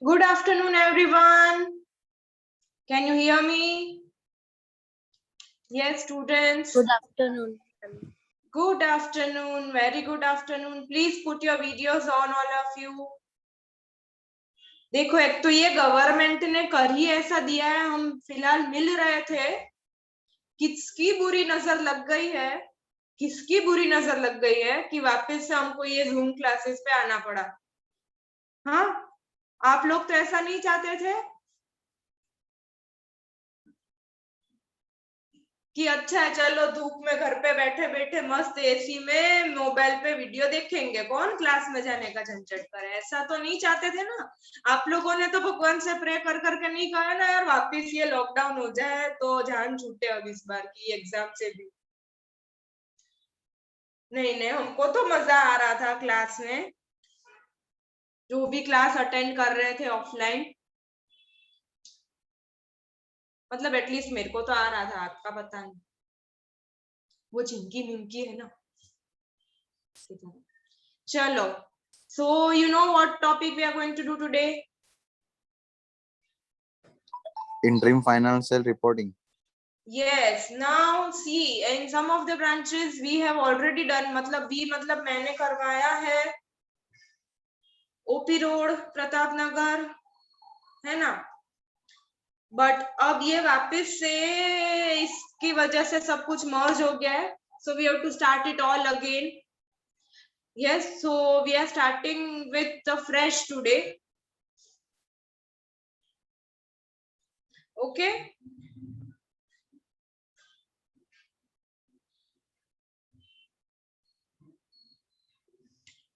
Good afternoon, everyone. Can you hear me? Yes, students. Good afternoon. Good afternoon. Very good afternoon. Please put your videos on, all of you. देखो, एक तो ये government ने कर ही ऐसा दिया है, हम फिलहाल मिल रहे थे, किसकी बुरी नजर लग गई है, किसकी बुरी नजर लग गई है कि वापस से हमको ये जूम क्लासेस पे आना पड़ा। हाँ, आप लोग तो ऐसा नहीं चाहते थे कि अच्छा है, चलो धूप में घर पे बैठे बैठे मस्त एसी में मोबाइल पे वीडियो देखेंगे, कौन क्लास में जाने का झंझट करे। ऐसा तो नहीं चाहते थे ना आप लोगों ने। तो भगवान से प्रे कर करके नहीं कहा ना यार वापिस ये लॉकडाउन हो जाए तो जान छूटे अब इस बार की एग्जाम से भी। नहीं नहीं, हमको तो मजा आ रहा था क्लास में, जो भी क्लास अटेंड कर रहे थे ऑफलाइन। मतलब एटलीस्ट मेरे को तो आ रहा था, आपका पता नहीं, वो चिंकी मिंकी है ना। चलो, so you know what topic we are going to do today? Interim financial reporting. Yes, now see, in some of the branches we have already done, मतलब मैंने करवाया है ओपी रोड, प्रताप नगर, है ना। बट अब ये वापस से इसकी वजह से सब कुछ मर्ज हो गया है, so we have to start it all again. Yes, so we are starting with the fresh today. Okay.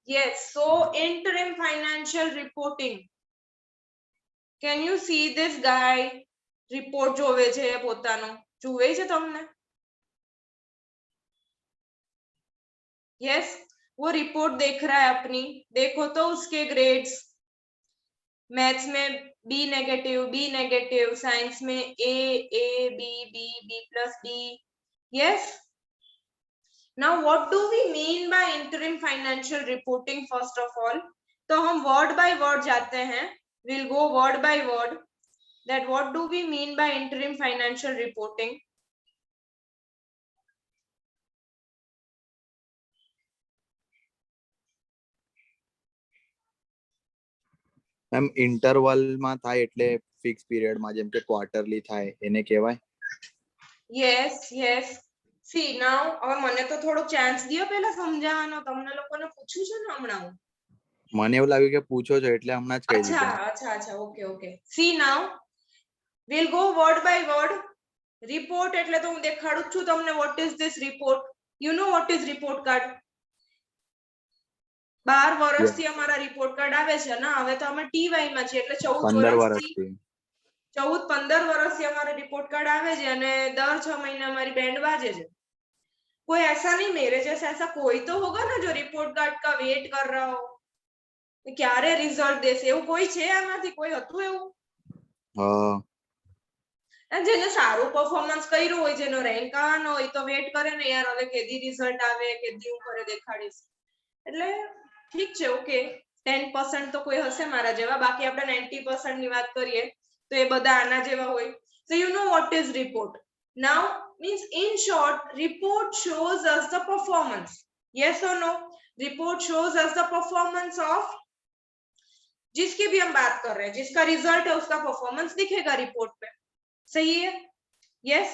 Yes, so interim financial reporting. Can you see this guy? Report જોવે છે પોતાનો, જુએ છે તમને? Yes, वो रिपोर्ट देख रहा है अपनी। देखो तो उसके ग्रेड्स, मैथ्स में बी नेगेटिव, साइंस में A B plus D. Yes, now what do we mean by interim financial reporting? First of all तो हम वर्ड बाय वर्ड जाते हैं, we'll go word by word that what do we mean by interim financial reporting. Ma'am interval માં થાય એટલે fix period માં, જેમ કે ક્વાર્ટરલી થાય એને કહેવાય. yes yes, see now હવે મને તો થોડો ચાન્સ દિયો પહેલા સમજાવવાનો, તમને લોકોને પૂછું છે ને હમણાં હું. મને એવું લાગ્યું કે પૂછો છો એટલે હમણાં જ કહી દીધું. અચ્છા okay. see now we'll go word by word. report એટલે તો હું દેખાડું છું તમને, what is this report? you know what is report card? 12 વર્ષથી અમારા રિપોર્ટ કાર્ડ આવે છે ને, હવે તો અમે ટીવાય માં છે એટલે 14 વર્ષથી 14-15 વર્ષથી અમારે રિપોર્ટ કાર્ડ આવે છે અને દર 6 મહિના અમારી બેન્ડ વાजे છે. कोई ऐसा नहीं, मेरे जैसा ऐसा कोई तो होगा ना जो रिपोर्ट कार्ड का वेट कर रहा हो क्यारे रिजल्ट देसे, એવું કોઈ છે આમાંથી? કોઈ હતું એવું? જેને સારું પરફોર્મન્સ કર્યું હોય, જેનો રેન્ક આવવાનો હોય તો વેટ કરે ને યાર હવે કેદી રિઝલ્ટ આવે, કેદી હું ઘરે દેખાડીશ. એટલે ઠીક છે, ઓકે 10% તો કોઈ હશે મારા જેવા, બાકી આપણે 90% ની વાત કરીએ તો એ બધા આના જેવા હોય. So you know what is report? Now means in short, report shows us the performance. Yes or no? Report shows us the performance of जिसकी भी हम बात कर रहे हैं, जिसका रिजल्ट है उसका परफॉर्मेंस दिखेगा रिपोर्ट पे। सही है? Yes.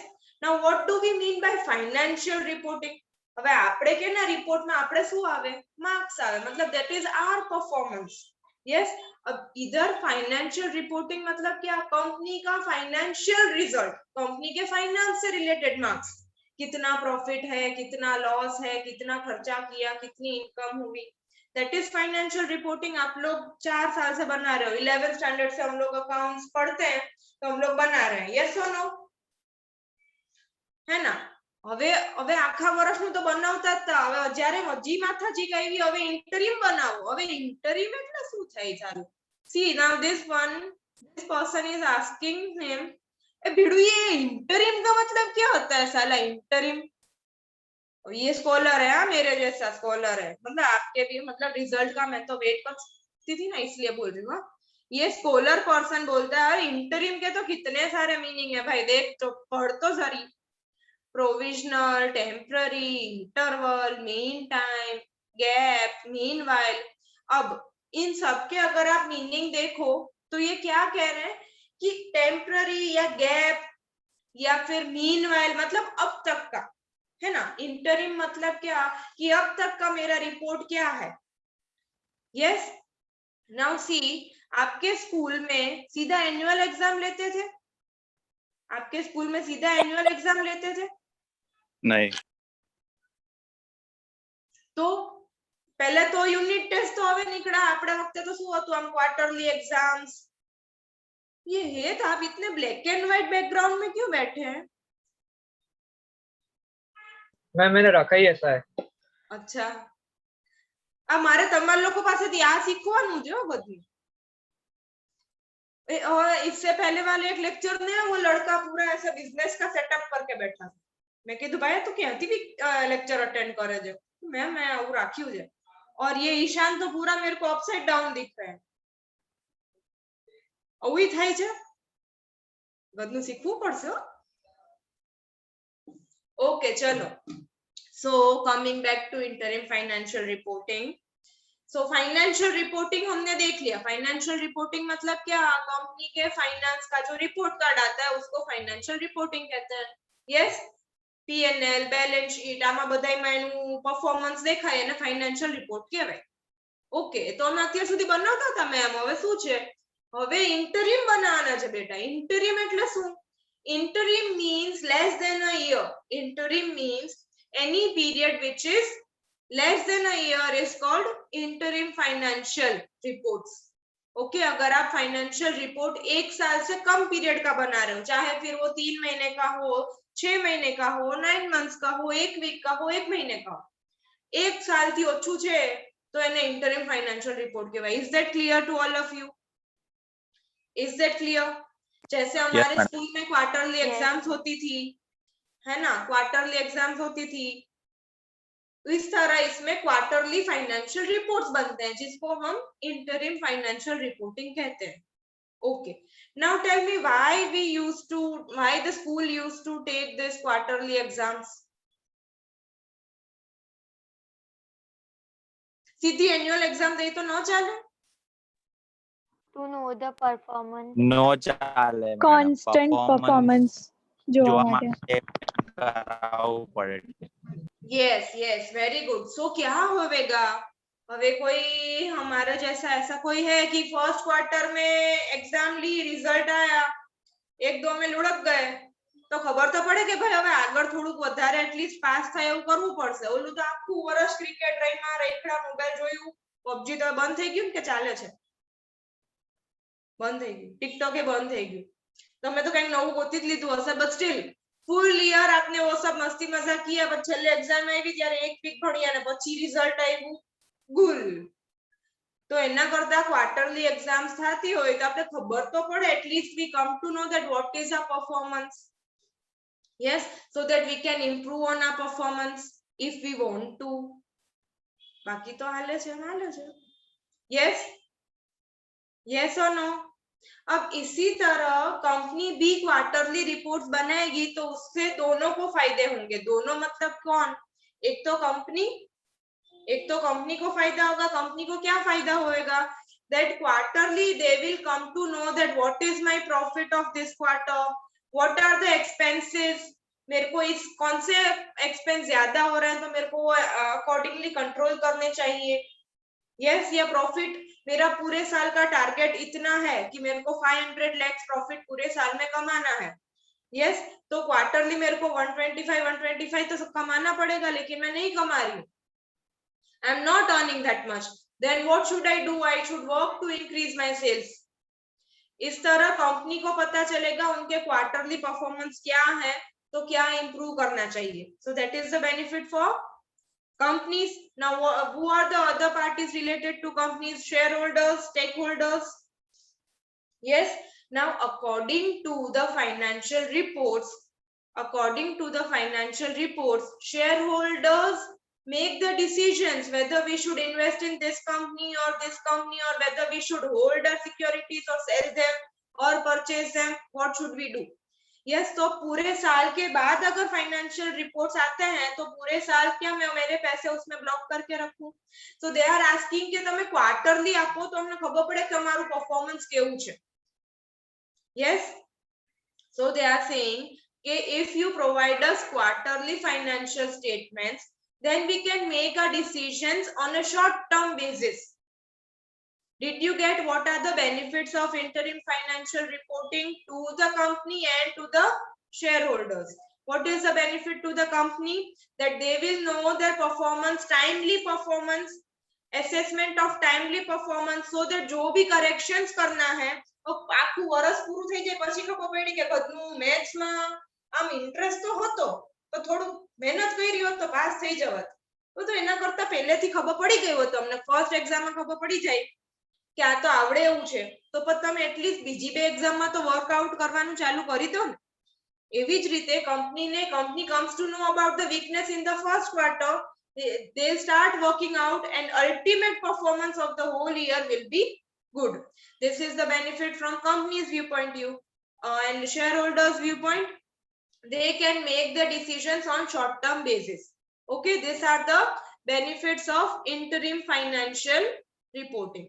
Now what do we mean by financial reporting? હવે આપણે કે ના રિપોર્ટ માં આપણે શું આવે? માર્ક્સ આવે, मतलब that is our performance. Yes. अब इधर फाइनेंशियल रिपोर्टिंग मतलब क्या? कंपनी का फाइनेंशियल रिजल्ट, कंपनी के फाइनेंस से रिलेटेड मार्क्स, कितना प्रॉफिट है, कितना लॉस है, कितना खर्चा किया, कितनी इनकम हुई, दैट इज फाइनेंशियल रिपोर्टिंग। आप लोग 4 साल से बना रहे हो, 11th स्टैंडर्ड से हम लोग अकाउंट्स पढ़ते हैं तो हम लोग बना रहे हैं, यस और नो, है ना। હવે આખા વર્ષનું તો બનાવતા જ હતા, હવે જ્યારે હજી માથાજી આવી હવે ઇન્ટરિમ બનાવો, હવે ઇન્ટરિમ એટલે શું થાય ચાલુ. See now this person is asking him, ए भिड़ू ये इंटरिम का मतलब क्या होता है साला इंटरिम? ये स्कॉलर है, हाँ मेरे जैसा स्कॉलर है, मतलब आपके भी मतलब रिजल्ट का मैं तो वेट करती थी ना इसलिए बोल रही हूँ। ये स्कॉलर पर्सन बोलता है इंटरिम के तो कितने सारे मीनिंग है भाई, देख तो पढ़ तो सही। Provisional, temporary, interval, mean time, gap, meanwhile. अब इन सब के अगर आप मीनिंग देखो तो ये क्या कह रहे हैं कि टेम्पररी या गैप या फिर मीनवाइल मतलब अब तक का, है ना। इंटरिम मतलब क्या कि अब तक का मेरा रिपोर्ट क्या है। यस, नाउ सी, आपके स्कूल में सीधा एनुअल एग्जाम लेते थे? आपके स्कूल में सीधा एनुअल एग्जाम लेते थे? नहीं। तो पहले तो यूनिट टेस्ट तो હવે નીકળા, આપણા વખતે તો શું હતું આમ ક્વાર્ટરલી एग्जाम्स। ये है तो आप इतने ब्लैक एंड व्हाइट बैकग्राउंड में क्यों बैठे हैं? मैंने रखा ही ऐसा है। अच्छा, આ મારે તમારા લોકો પાસેથી આ શીખવાનું છે હો બધું। और इससे पहले वाले एक लेक्चर में वो लड़का पूरा ऐसा बिजनेस का सेटअप करके बैठा था। मैं कीधु भाई तू क्यांथी भी लेक्चर अटेंड करे छे? मैं आવું રાખ્યું છે। और ये ईशान तो पूरा मेरे को अपसाइड डाउन दिख रहा है। આવું થાય છે, બધું શીખવું પડશે હો। ओके चलो, so coming back to interim financial reporting. So financial reporting हमने देख लिया। फाइनेंशियल रिपोर्टिंग मतलब क्या, कंपनी के फाइनेंस का जो रिपोर्ट कार्ड आता है उसको फाइनेंशियल रिपोर्टिंग कहते हैं। यस, पीएनएल, बैलेंस शीट, आमा बधाईमां एनु परफॉर्मन्स देखाय एने फाइनेंशियल रिपोर्ट कहेवाय। ओके, तो અમે અત્યાર સુધી બનાવતા હતા મેમ, હવે શું છે, હવે ઇન્ટરિમ બનાવવાના છે બેટા। ઇન્ટરિમ એટલે શું? Interim means less than a year. Interim means any period which is less than a year is called interim financial reports। Okay, अगर आप फाइनेंशियल रिपोर्ट 1 साल से कम पीरियड का बना रहे हो, चाहे फिर वो 3 महीने का हो, 6 महीने का हो, 9 मंथ्स का हो, 1 वीक का हो, 1 महीने का हो, 1 साल थी ओछું છે तो એને interim financial report કહેવાય। is that clear to all of you? is that clear? जैसे हमारे Yes, स्कूल में क्वार्टरली एग्जाम्स होती थी, है ना, क्वार्टरली एग्जाम्स होती थी, इस तरह इसमें क्वार्टरली फाइनेंशियल रिपोर्ट्स बनते हैं जिसको हम इंटरिम फाइनेंशियल रिपोर्टिंग कहते हैं। Okay, now tell me why the school used to take this quarterly exams? सीधी एनुअल एग्जाम दे तो न चाले? To know the performance. નો ચાલે madam. constant performance જોવા માટે કરાવવું પડે। Yes yes, very good. So क्या होवेगा, હવે कोई हमारा जैसा ऐसा कोई है कि फर्स्ट क्वार्टर में एग्जाम ली, रिजल्ट आया, 1-2 में लुढ़क गए तो खबर तो પડે કે ભાઈ હવે આગળ થોડુંક વધારે એટલીસ્ટ પાસ થાય એવું કરવું પડશે। ઓલું તો આખું વર્ષ ક્રિકેટ રમ્યા, રેખડા, મોબાઈલ જોયું, પબજી તો બંધ થઈ ગયું કે ચાલે છે? બંધ થઈ ગયું, ટિકટોક એ બંધ થઈ ગયું। તમે તો કંઈક નવું ગોતી જ લીધું હશે, બટ સ્ટીલ ફૂલ યર આપને वो सब मस्ती मजाक किया, पर છેલ્લે એક્ઝામ આવી ત્યારે 1 વીક ભણ્યા ને પછી રિઝલ્ટ આવ્યું ગુલ। तो एना करता क्वार्टरली एग्जाम्स थती होय तो आपने खबर तो पड़े, at least we come to know that what is our performance. Yes, so that we can improve on our performance if we want to. बाकी तो हाले छे। यस, यस और नो? अब इसी तरह कंपनी भी क्वार्टरली रिपोर्ट्स बनाएगी तो उससे दोनों को फायदे होंगे। दोनों मतलब कौन? एक तो कंपनी को फायदा होगा। कंपनी को क्या फायदा होएगा? That quarterly they will come to know that what is my profit of this quarter, what are the expenses, मेरे को इस कौन से एक्सपेंस ज्यादा हो रहा है तो मेरे को अकॉर्डिंगली कंट्रोल करने चाहिए। यस, या प्रॉफिट मेरा पूरे साल का टारगेट इतना है कि मेरे को 500 लाख प्रॉफिट पूरे साल में कमाना है। यस, तो क्वार्टरली मेरे को 125 तो कमाना पड़ेगा, लेकिन मैं नहीं कमा रही हूँ। I am not earning that much. Then what should I do? I should work to increase my sales. इस तरह कंपनी को पता चलेगा उनके क्वार्टरली परफॉर्मेंस क्या है, तो क्या इंप्रूव करना चाहिए. So that is the benefit for companies. Now who are the other parties related to companies? Shareholders, stakeholders. Yes. Now according to the financial reports, shareholders make the decisions whether we should invest in this company or this company, or whether we should hold our securities or sell them or purchase them. What should we do? Yes. तो पूरे साल के बाद अगर financial reports आते हैं तो पूरे साल क्या मैं मेरे पैसे उसमें ब्लॉक करके रखूं? So they are asking કે તમે ક્વાર્ટરલી આપો તો અમને ખબર પડે કે અમારું પરફોર્મન્સ કેવું છે. Yes. So they are saying that if you provide us quarterly financial statements, then we can make our decisions on a short-term basis. Did you get what are the benefits of interim financial reporting to the company and to the shareholders? What is the benefit to the company? That they will know their performance, timely performance, assessment of timely performance, so that जो भी corrections करना है આખું વર્ષ પૂરું થઈ જાય પછી ખબર પડી કે બધું મેથ્સમાં આમ ઇન્ટરેસ્ટ તો હતો તો થોડું મહેનત કરી હોત તો પાસ થઈ જવાત. તો એના કરતા પહેલેથી ખબર પડી ગઈ હોત તમને ફર્સ્ટ એક્ઝામમાં ખબર પડી જાય કે આ તો આવડે એવું છે તો પછી તમે એટલીસ્ટ બીજી બે એક્ઝામમાં તો વર્કઆઉટ કરવાનું ચાલુ કરી દો ને. એવી જ રીતે company comes to know about the weakness in the first quarter, they start working out and ultimate performance of the whole year will be good. This is the benefit from company's viewpoint and shareholders viewpoint. They can make the decisions on short term basis. Okay, these are the benefits of interim financial reporting.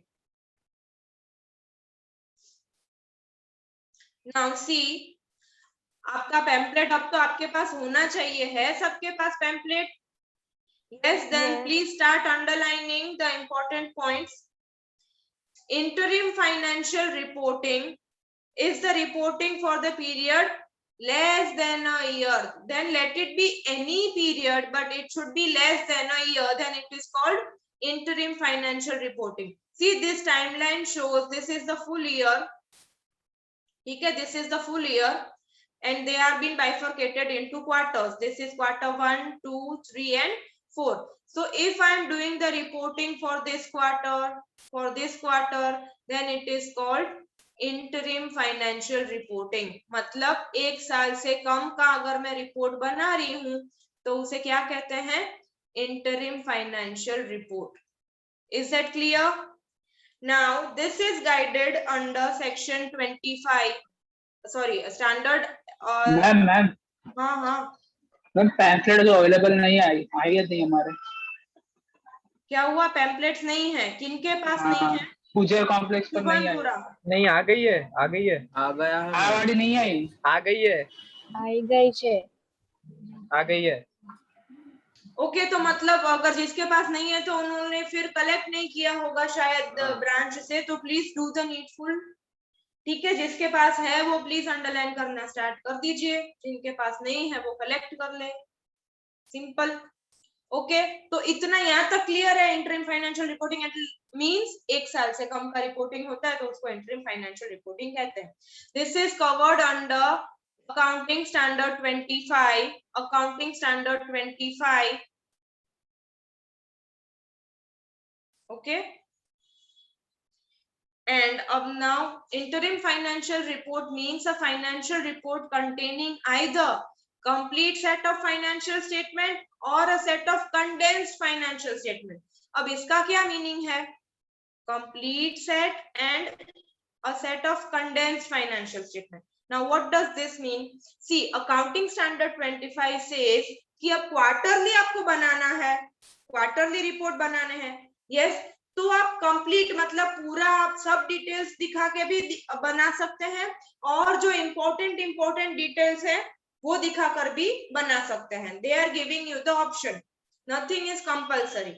Now see, आपका pamphlet अब तो आपके पास होना चाहिए. है सबके पास pamphlet? Yes. Then Yes. please start underlining the important points. Interim financial reporting is the reporting for the period less than a year. Then let it be any period, but it should be less than a year. Then it is called interim financial reporting. See, this timeline shows this is the full year. Okay, this is the full year, and they are being bifurcated into quarters. This is quarter 1, 2, 3, and 4. So if I am doing the reporting for this quarter, then it is called interim financial reporting. मतलब एक साल से कम का अगर मैं report बना रही हूं तो उसे क्या कहते हैं? interim financial report. Is that clear? Now this is guided under section 25, sorry, standard. Ma'am हाँ हाँ पैम्फलेट जो अवेलेबल नहीं आई है नहीं हमारे. क्या हुआ? पैम्पलेट्स नहीं है? किनके पास नहीं है? पूजा कॉम्प्लेक्स पर नहीं आई. पूरा नहीं आ गई है आ गया है आ वाली नहीं आई. आ गई है आई गई છે आ गई है. ओके. तो मतलब अगर जिसके पास नहीं है तो उन्होंने फिर कलेक्ट नहीं किया होगा शायद ब्रांच से, तो प्लीज डू द नीडफुल. ठीक है, जिसके पास है वो प्लीज अंडरलाइन करना स्टार्ट कर दीजिए, जिनके पास नहीं है वो कलेक्ट कर ले. सिंपल. ओके, तो इतना यहाँ तक क्लियर है. इंटरिम फाइनेंशियल रिपोर्टिंग मींस एक साल से कम का रिपोर्टिंग होता है तो उसको इंटरिम फाइनेंशियल रिपोर्टिंग कहते हैं. This is covered under accounting standard 25. Accounting standard 25. Okay. And now interim financial report means a financial report containing either complete set of financial statement or a set of condensed financial statement. अब इसका क्या meaning है? Complete set and a set of condensed financial statement. Now what does this mean? See, accounting standard 25 says कि अब quarterly आपको बनाना है, quarterly report बनाने हैं. यस, तो आप कंप्लीट मतलब पूरा आप सब डिटेल्स दिखा के भी बना सकते हैं और जो इम्पोर्टेंट डिटेल्स है वो दिखाकर भी बना सकते हैं. They are giving you the option. Nothing is compulsory.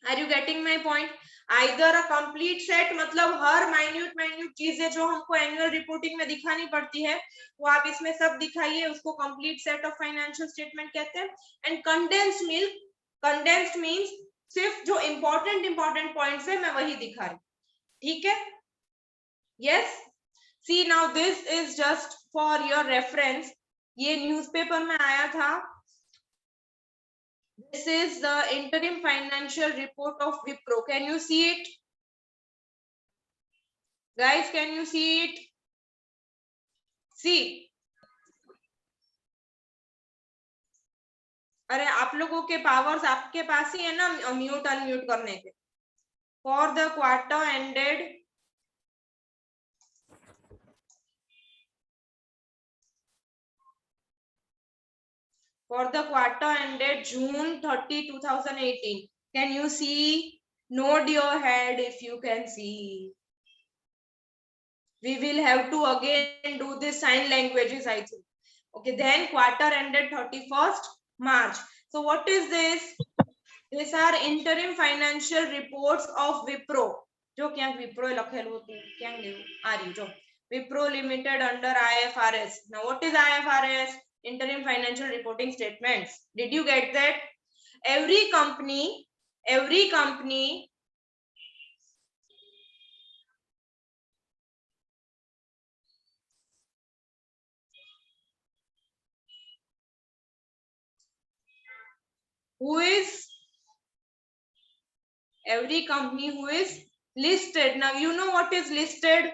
Are you getting my point? Either a complete set मतलब हर माइन्यूट चीजें जो हमको एनुअल रिपोर्टिंग में दिखानी पड़ती है वो आप इसमें सब दिखाइए, उसको complete set of financial statement कहते हैं. एंड कंडेंस्ड मीन्स सिर्फ जो इंपॉर्टेंट पॉइंट्स है मैं वही दिखा रही, ठीक है? Yes, see now this is just for your reference, ये न्यूज़पेपर में आया था। This is the interim financial report of Wipro. Can you see it? Guys, can you see it? See. अरे आप लोगों के पावर्स आपके पास ही है ना म्यूट अनम्यूट करने के। For the quarter ended June 30, 2018. Can you see? Nod your head if you can see. We will have to again do this sign languages, I think. Okay, then quarter ended 31st March. So what is this? These are interim financial reports of Wipro. जो क्या Wipro लखेलू હતું ક્યાં ગયું આ રહ્યું જો Wipro Limited under IFRS. Now what is IFRS? Interim financial reporting statements. Did you get that? Every company who is listed. Now you know what is listed?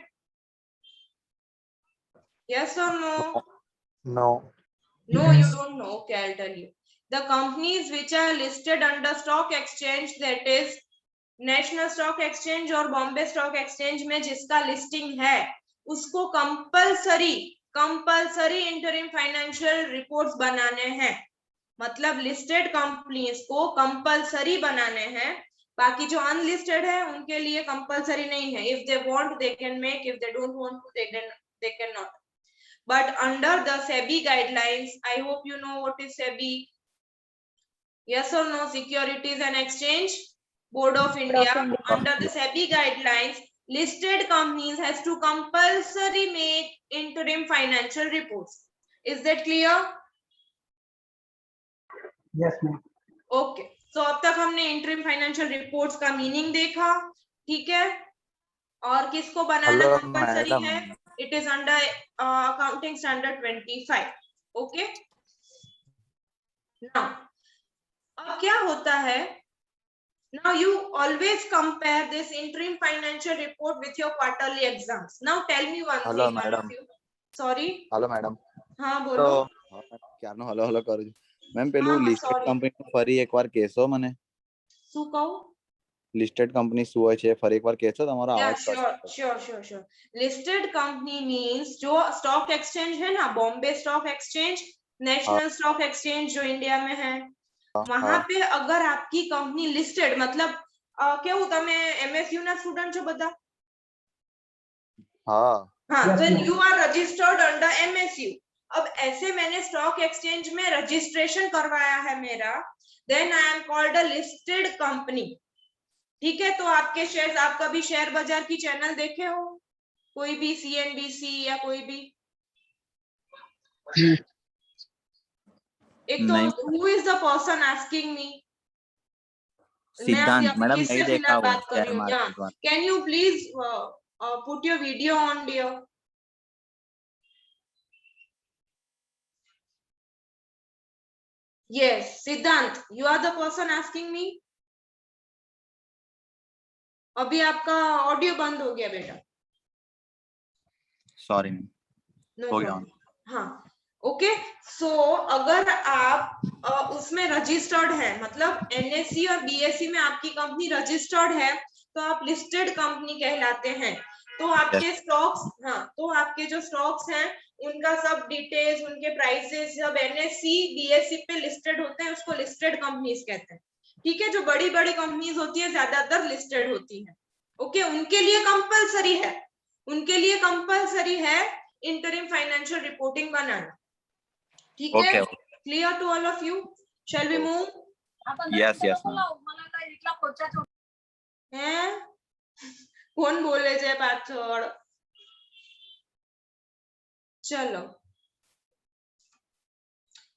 Yes or no? No. No, you don't know. Okay, I'll tell you. The companies which are listed under stock exchange, that is national stock exchange और Bombay stock exchange में जिसका listing है उसको compulsory interim financial reports बनाने हैं। मतलब listed companies को compulsory बनाने हैं, बाकी जो अनलिस्टेड है उनके लिए कंपलसरी नहीं है। If they want they can make, if they don't want to they can not. But under the SEBI guidelines, I hope you know what is SEBI. Yes और no? Securities and exchange Board of India, under the SEBI guidelines, listed companies has to compulsory make interim financial reports. Is that clear? Yes, ma'am. Okay. So अब तक हमने interim financial reports का meaning देखा, ठीक है? और किसको बनाना compulsory है? It is under accounting standard 25. Okay? Now, अब क्या होता है? Now you always compare this interim financial report with your quarterly exams. Now tell me one Hello, thing, madam. one of you. Sorry. Hello, madam. हाँ બોલો. ક્યારનો hello hello કરું છું ma'am. પેલું હા, લિસ્ટેડ sorry. કંપની ફરી એકવાર કહેશો મને? શું કહું? લિસ્ટેડ કંપની શું હોય છે ફરી એકવાર કહેશો? તમારો Yeah, આવાજ cut sure. Listed company means जो stock exchange है ना, Bombay stock exchange, national stock exchange जो इंडिया में है, वहां पे अगर आपकी कंपनी लिस्टेड, मतलब કેવું તમે MSU ના સ્ટુડન્ટ છો બધા? हाँ हाँ, then you are registered under MSU. अब ऐसे मैंने स्टॉक एक्सचेंज में रजिस्ट्रेशन करवाया है मेरा, then I am called a listed company. ठीक है? तो आपके शेयर्स, आप कभी शेयर बाजार की चैनल देखे हो? कोई भी CNBC या कोई भी? एक तो who is the person asking me? सिद्धांत मैडम नहीं देखा वो शेयर मार्केट वाला। Can you please put your video on, dear? Yes, Siddhant, you are the person asking me. अभी आपका ऑडियो बंद हो गया बेटा। सॉरी No हो गया। problem. हाँ, ओके। सो अगर आप उसमें रजिस्टर्ड है, मतलब NSE और BSE में आपकी कंपनी रजिस्टर्ड है, तो आप लिस्टेड कंपनी कहलाते हैं। तो आपके स्टॉक्स, हाँ, तो आपके जो स्टॉक्स हैं उनका सब डिटेल्स, उनके प्राइसेस सब NSE BSE पे लिस्टेड होते हैं, उसको लिस्टेड कंपनीज कहते हैं। ठीक है? जो बड़ी बड़ी कंपनीज होती है ज्यादातर लिस्टेड होती है। ओके, उनके लिए कंपलसरी है इंटरिम फाइनेंशियल रिपोर्टिंग बनाना। ठीक है? Clear to all of you? Shall we move? Yes yes हैं? कौन बोले છે પાછળ? चलो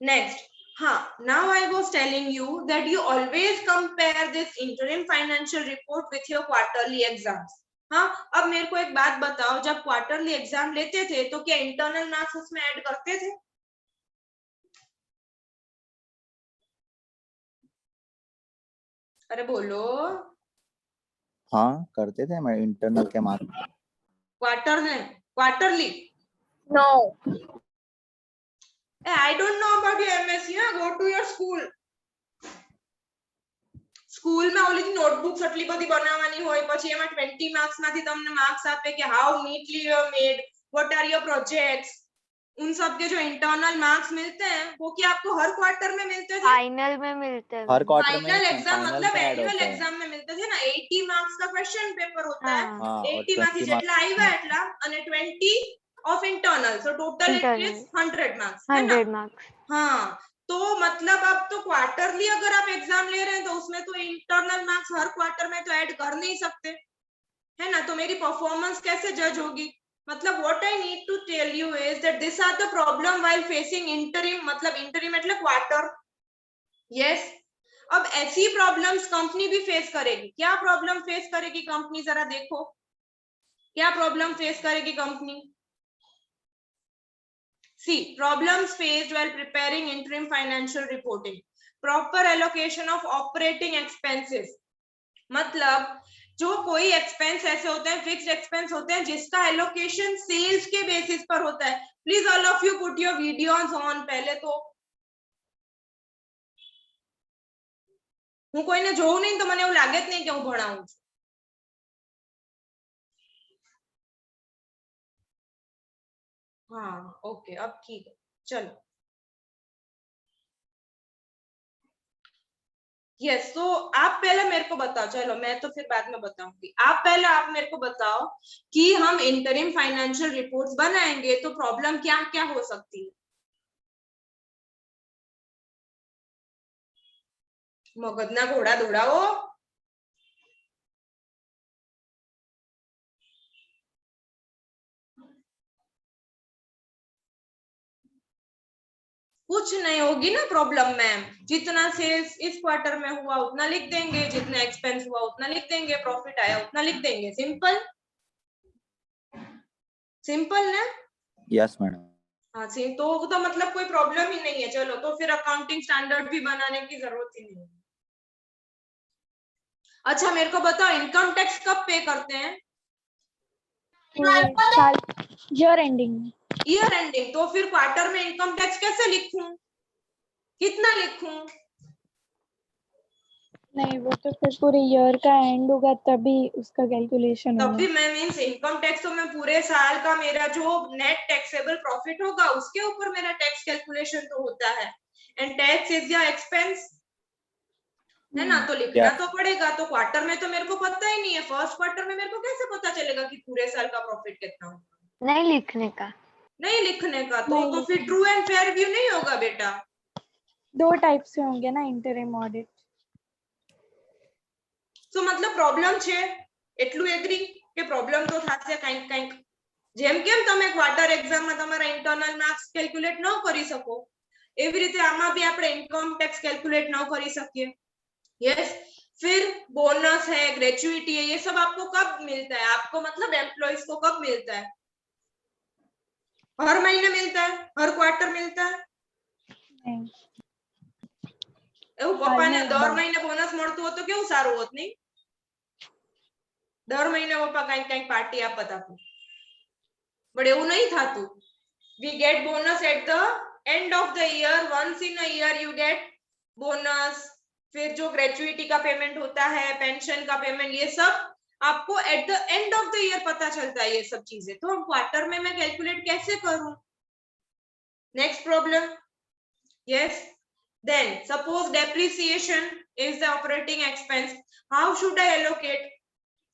next, Now I was telling you that you always compare this interim financial report with your quarterly exams. अब मेरे को एक बात बताओ, जब क्वार्टरली एग्जाम लेते थे तो क्या इंटरनल मार्क्स उसमें ऐड करते थे? अरे बोलो। हाँ करते थे मैं इंटरनल के marks. Quarterly? No. I don't know about your MSc. Go to your school. સ્કૂલમાં ઓલી નોટબુક્સ આટલી બધી બનાવવાની હોય, પછી એમાં 20 માર્ક્સ માંથી તમને માર્ક્સ આપે કે how neatly you have made, what are your projects, उन सब के जो इंटरनल मार्क्स मिलते हैं वो क्या आपको हर क्वार्टर में मिलते थे? फाइनल में मिलते हैं। हर क्वार्टर में फाइनल नहीं, एग्जाम फाइनल मतलब में ऐड एनुअल होता है। एग्जाम में मिलते थे ना। 80 मार्क्स का क्वेश्चन पेपर होता है, हाँ, और 80 માંથી 20 જેટલા આવ્યા એટલા અને 20 of internal, so total it Internal. Is 100 marks, है ना? 100 मार्क्स। हाँ, तो मतलब अब तो क्वार्टरली अगर आप एग्जाम ले रहे हैं तो उसमें तो इंटरनल मार्क्स हर क्वार्टर में तो ऐड कर नहीं सकते, है ना? तो मेरी परफॉर्मेंस कैसे जज होगी? मतलब what I need to tell you is that this are the problem while facing interim, मतलब इंटरिम એટલે क्वार्टर। यस, अब ऐसी प्रॉब्लम्स कंपनी भी फेस करेगी। क्या प्रॉब्लम फेस करेगी कंपनी, जरा देखो क्या प्रॉब्लम फेस करेगी company. See, problems faced while preparing interim financial reporting. Proper allocation of operating expenses. मतलब जो कोई एक्सपेंस ऐसे होते हैं, फिक्स्ड एक्सपेंस होते हैं जिसका एलोकेशन सेल्स के बेसिस पर होता है। Please all of you put your videos on. पहले तो હું કોઈને જોઉં નહીં તો મને એવું લાગે જ નહીં કે હું ભણાવું છું। हाँ ओके, अब ठीक है, चलो। यस, तो आप पहले मेरे को बताओ, चलो मैं तो फिर बाद में बताऊंगी। आप पहले आप मेरे को बताओ कि हम इंटरिम फाइनेंशियल रिपोर्ट्स बनाएंगे तो प्रॉब्लम क्या क्या हो सकती है। मगजना घोड़ा दौड़ाओ। कुछ नहीं होगी ना प्रॉब्लम मैम, जितना सेल्स इस क्वार्टर में हुआ उतना लिख देंगे, जितना एक्सपेंस हुआ उतना लिख देंगे, प्रॉफिट आया उतना लिख देंगे। सिंपल सिंपल ना? Yes madam. हाँ सी, तो मतलब कोई प्रॉब्लम ही नहीं है। चलो तो फिर अकाउंटिंग स्टैंडर्ड भी बनाने की जरूरत ही नहीं है। अच्छा मेरे को बताओ, इनकम टैक्स कब पे करते हैं? साल ईयर एंडिंग में। ईयर एंडिंग, तो फिर क्वार्टर में इनकम टैक्स कैसे लिखूं, कितना लिखूं? नहीं, वो तो फिर पूरे ईयर का एंड होगा तभी उसका कैलकुलेशन तब होगा। भी मैं मीन्स इनकम टैक्स तो मैं पूरे साल का मेरा जो नेट टैक्सेबल प्रॉफिट होगा उसके ऊपर मेरा टैक्स कैलकुलेशन तो होता है। एंड टैक्स इज या एक्सपेंस, है ना? तो लिखना तो पड़ेगा। तो क्वार्टर में तो मेरे को पता ही नहीं है, फर्स्ट क्वार्टर में मेरे को कैसे पता चलेगा कि पूरे साल का प्रॉफिट कितना होगा? नहीं लिखने का। नहीं लिखने का तो, नहीं तो फिर लिखने ट्रू एंड फेयर व्यू नहीं होगा बेटा। दो टाइप से होंगे ना इंटरिम ऑडिट। तो मतलब प्रॉब्लम છે એટલું એગ્રી કે પ્રॉब्लम તો થાશે કંઈક કંઈક। જેમ કેમ તમે ક્વાર્ટર એક્ઝામમાં તમારા ઇન્ટરનલ માર્ક્સ કેલ્ક્યુલેટ ન કરી શકો એવી રીતે આમાં બી આપણે ઇન્કમ ટેક્સ કેલ્ક્યુલેટ ન કરી શકીએ। यस, फिर बोनस है, ग्रेचुइटी है, ये सब आपको कब मिलता है? आपको मतलब एम्प्लॉइज को कब मिलता है? हर महीने मिलता है, हर क्वार्टर मिलता है? नहीं, એવું પપ્પાને દર મહિને બોનસ મળતું હોત તો કેવું સારું હોત નહીં? દર મહિને પપ્પા કંઈક કંઈક પાર્ટી આપત આપું, બટ એવું નહીં થાતું। We get bonus at the end of the year, once in a year you get bonus. फिर जो ग्रेचुइटी का पेमेंट होता है, पेंशन का पेमेंट, ये सब आपको eight the end of the year पता चलता है ये सब चीजें। तो हम क्वार्टर में मैं कैलकुलेट कैसे करूं? Next problem. Yes, then suppose depreciation is the operating expense, how should I allocate?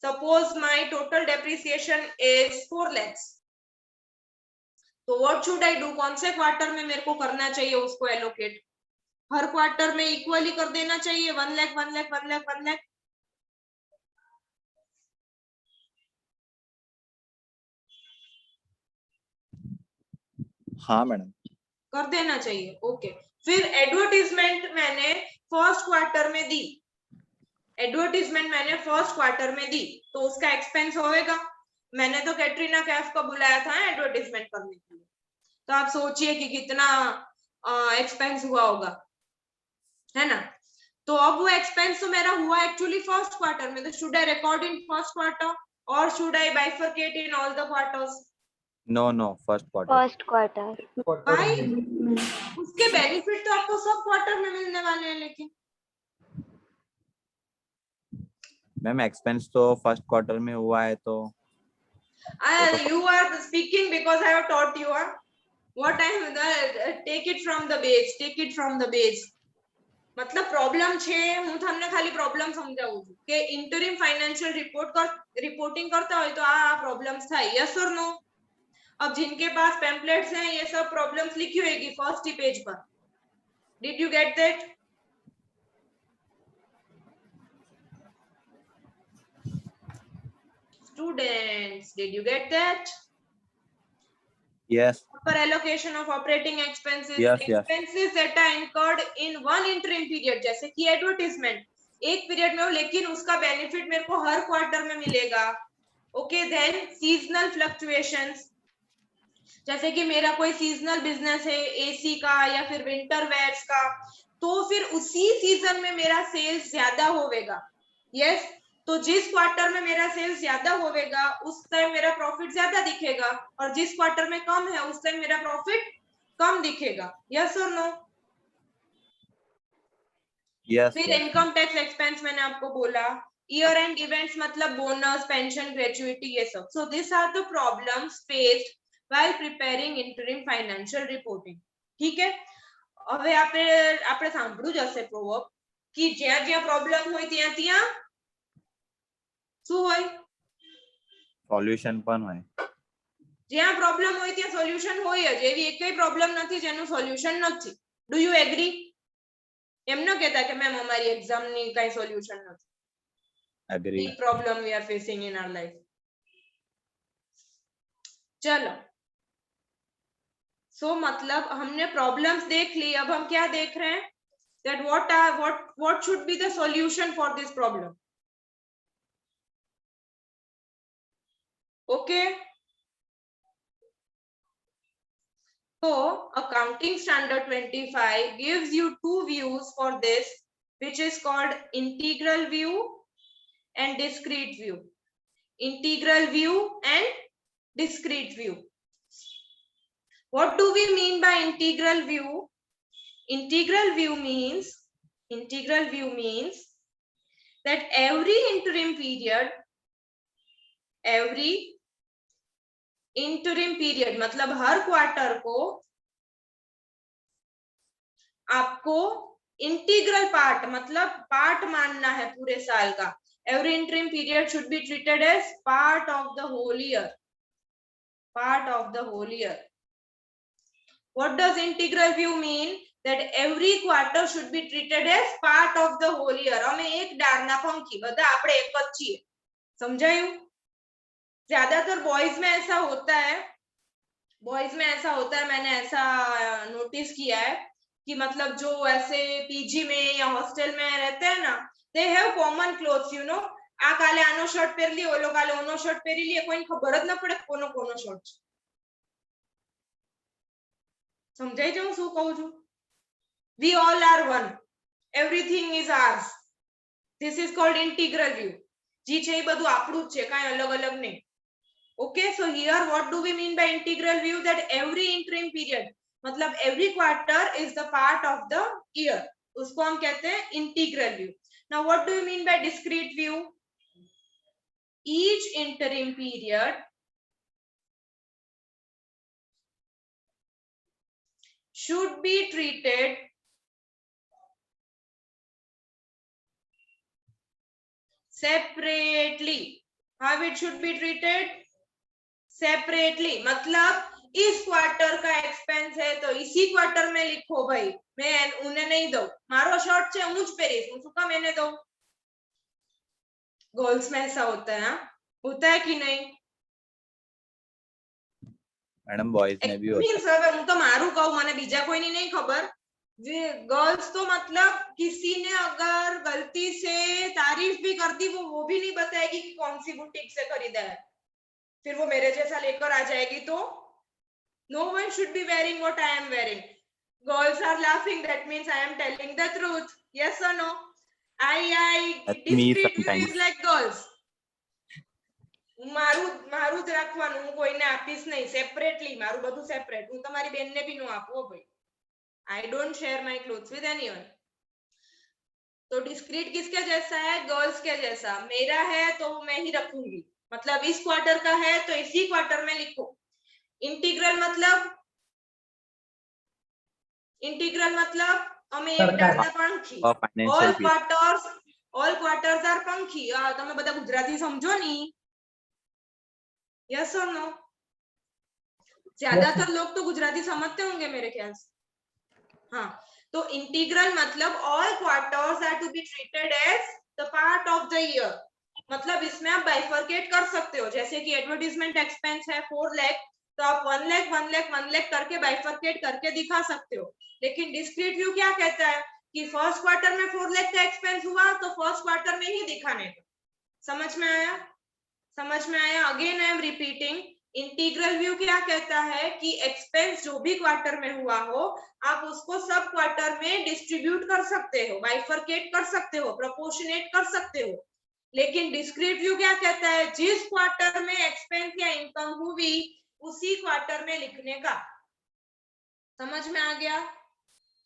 Suppose my total depreciation is 4 lakhs, तो what should I do? कौन से क्वार्टर में मेरे को करना चाहिए उसको एलोकेट? हर क्वार्टर में इक्वली कर देना चाहिए, 1 लाख 1 लाख 1 लाख 1 लाख? हाँ मैडम। कर देना चाहिए। ओके, फिर एडवर्टीजमेंट मैंने फर्स्ट क्वार्टर में दी, एडवर्टीजमेंट मैंने फर्स्ट क्वार्टर में दी, तो उसका एक्सपेंस होएगा। मैंने तो कैटरीना कैफ को बुलाया था एडवर्टीजमेंट करने के लिए, तो आप सोचिए कि कितना एक्सपेंस हुआ होगा, है ना। तो अब वो एक्सपेंस तो मेरा हुआ एक्चुअली फर्स्ट क्वार्टर में, तो should I record in first quarter और should I bifurcate in all the quarters? No, first quarter. First quarter. भाई उसके बेनिफिट तो आपको सब क्वार्टर में मिलने वाले हैं, लेकिन मैम एक्सपेंस तो फर्स्ट क्वार्टर में हुआ है तो you are speaking because I have taught you what I have take it from the base, take it from the base. मतलब પ્રોબ્લેમ છે, હું તમને ખાલી પ્રોબ્લેમ સમજાવું છું કે ઇન્ટરિમ ફાઇનાન્શિયલ रिपोर्टिंग करता હોય तो આ प्रॉब्लम्स થાય, यस और नो? अब जिनके पास पैम्पलेट्स हैं ये सब प्रॉब्लम्स लिखी होगी फर्स्ट ही पेज पर। Did you get that? Students, did you get that? yes Proper allocation of operating expenses, yes expenses that are incurred in one interim period, जैसे कि एडवर्टीजमेंट एक पीरियड में हो लेकिन उसका बेनिफिट मेरे को हर क्वार्टर में मिलेगा। ओके, देन सीजनल फ्लक्चुएशंस, जैसे कि मेरा कोई सीजनल बिजनेस है एसी का या फिर विंटर वेयर्स का, तो फिर उसी सीजन में मेरा सेल्स ज्यादा होवेगा। यस, तो जिस क्वार्टर में मेरा सेल्स ज्यादा होवेगा उस टाइम मेरा प्रॉफिट ज्यादा दिखेगा, और जिस क्वार्टर में कम है उस टाइम मेरा प्रॉफिट कम दिखेगा। यस और नो? yes फिर इनकम टैक्स एक्सपेंस मैंने आपको बोला, ईयर एंड इवेंट्स मतलब बोनस, पेंशन, ग्रेचुइटी, ये सब। So this are the problems faced while preparing interim financial reporting. ठीक है, હવે આપણે સાંભળ્યું જ હશે પ્રોવર્બ કે જ્યાં જ્યાં પ્રોબ્લેમ હોય ત્યાં ત્યાં શું હોય? સોલ્યુશન પણ હોય। જ્યાં પ્રોબ્લેમ હોય ત્યાં સોલ્યુશન હોય જ, એવી એકય પ્રોબ્લેમ નથી જેનું સોલ્યુશન નથી। Do you agri? એમ ન કહેતા કે મેમ અમારી એક્ઝામ ની કઈ સોલ્યુશન નથી। Agri. big problem we are facing in our life. चलो, सो मतलब हमने प्रॉब्लम्स देख ली, अब हम क्या देख रहे हैं? that what should be the solution for this problem. Okay, so accounting standard 25 gives you two views for this, which is called integral view and discrete view. Integral view and discrete view. What do we mean by integral view? Integral view means that every interim period मतलब हर quarter को आपको integral part मतलब part मानना है पूरे साल का। Every interim period should be treated as part of the whole year. What does integral view mean? That every quarter should be treated as part of the whole year. અમે એક ડાળના પંખી, બધા આપણે એક જ છીએ, સમજાયું? ज्यादातर बॉयज में ऐसा होता है, मैंने ऐसा नोटिस किया है कि मतलब जो ऐसे पीजी में या हॉस्टल में रहते हैं ना, they have common clothes, you know. आ काले आनो शर्ट पहर ली, ओलो काले ओनो शर्ट पहरी ली, कोई खबर ज न पड़े कोनो कोनो शर्ट। समझाई जाऊं શું કહું છું? We all are one, everything is ours. This is called integral view. जी છે એ બધું આપણું જ છે, કાંઈ અલગ અલગ નહીં। Okay, so here what do we mean by integral view? That every interim period मतलब every quarter is the part of the year, उसको हम कहते हैं integral view. Now what do you mean by discrete view? Each interim period should be treated separately. How it should be treated? Separately. मतलब इस quarter का expense है तो इसी क्वार्टर में लिखो भाई, मैं उन्हें नहीं दूं, मारो शॉर्ट છે હું જ પહેરીશ, હું શું કામ એને દઉં? गर्ल्स में ऐसा होता है, होता है कि नहीं? मैडम बॉयज में भी होता मीन्स હવે હું તો મારું કહું, મને બીજા કોઈની નહીં ખબર. गर्ल्स तो मतलब किसी ने अगर गलती से तारीफ भी कर दी, वो भी नहीं बताएगी कि कौन सी बुटीक से खरीदा है, फिर वो मेरे जैसा लेकर आ जाएगी. तो no one should be wearing what I am wearing. Girls are laughing, that means I am telling the truth. Yes or no? That's me discreet view sometimes. is like girls. મારું જ રાખવાનું, હું કોઈને આપીશ નહીં. સેપરેટલી મારું બધું separate. હું તમારી બેનને બી નો આપું ભાઈ. I don't share my clothes with anyone. तो डिस्क्रीट किसके जैसा है? गर्ल्स के जैसा. मेरा है तो मैं ही रखूंगी, मतलब इस क्वार्टर का है तो इसी क्वार्टर में लिखो. इंटीग्रल मतलब અમે એક ડાળના પંખી. all quarters are પંખી. તમે બધા ગુજરાતી સમજો ની? यस और नो? ज्यादातर लोग तो गुजराती समझते होंगे मेरे ख्याल से. हाँ, तो इंटीग्रल मतलब all quarters are to be treated as the part of the year. मतलब इसमें आप बाइफरकेट कर सकते हो. जैसे कि एडवर्टाइजमेंट एक्सपेंस है 4 लाख, तो आप 1 लाख 1 लाख 1 लाख करके बाइफरकेट करके दिखा सकते हो. लेकिन डिस्क्रीट व्यू क्या कहता है कि फर्स्ट क्वार्टर में 4 लाख का एक्सपेंस हुआ तो फर्स्ट क्वार्टर में ही दिखाने का. समझ में आया? Again I am repeating. Integral view क्या कहता है कि एक्सपेंस जो भी क्वार्टर में हुआ हो, आप उसको सब क्वार्टर में डिस्ट्रीब्यूट कर सकते हो, बाइफरकेट कर सकते हो, प्रोपोर्शनेट कर सकते हो. लेकिन डिस्क्रीट व्यू क्या कहता है? जिस क्वार्टर में एक्सपेंस या इनकम हुई उसी क्वार्टर में लिखने का. समझ में आ गया?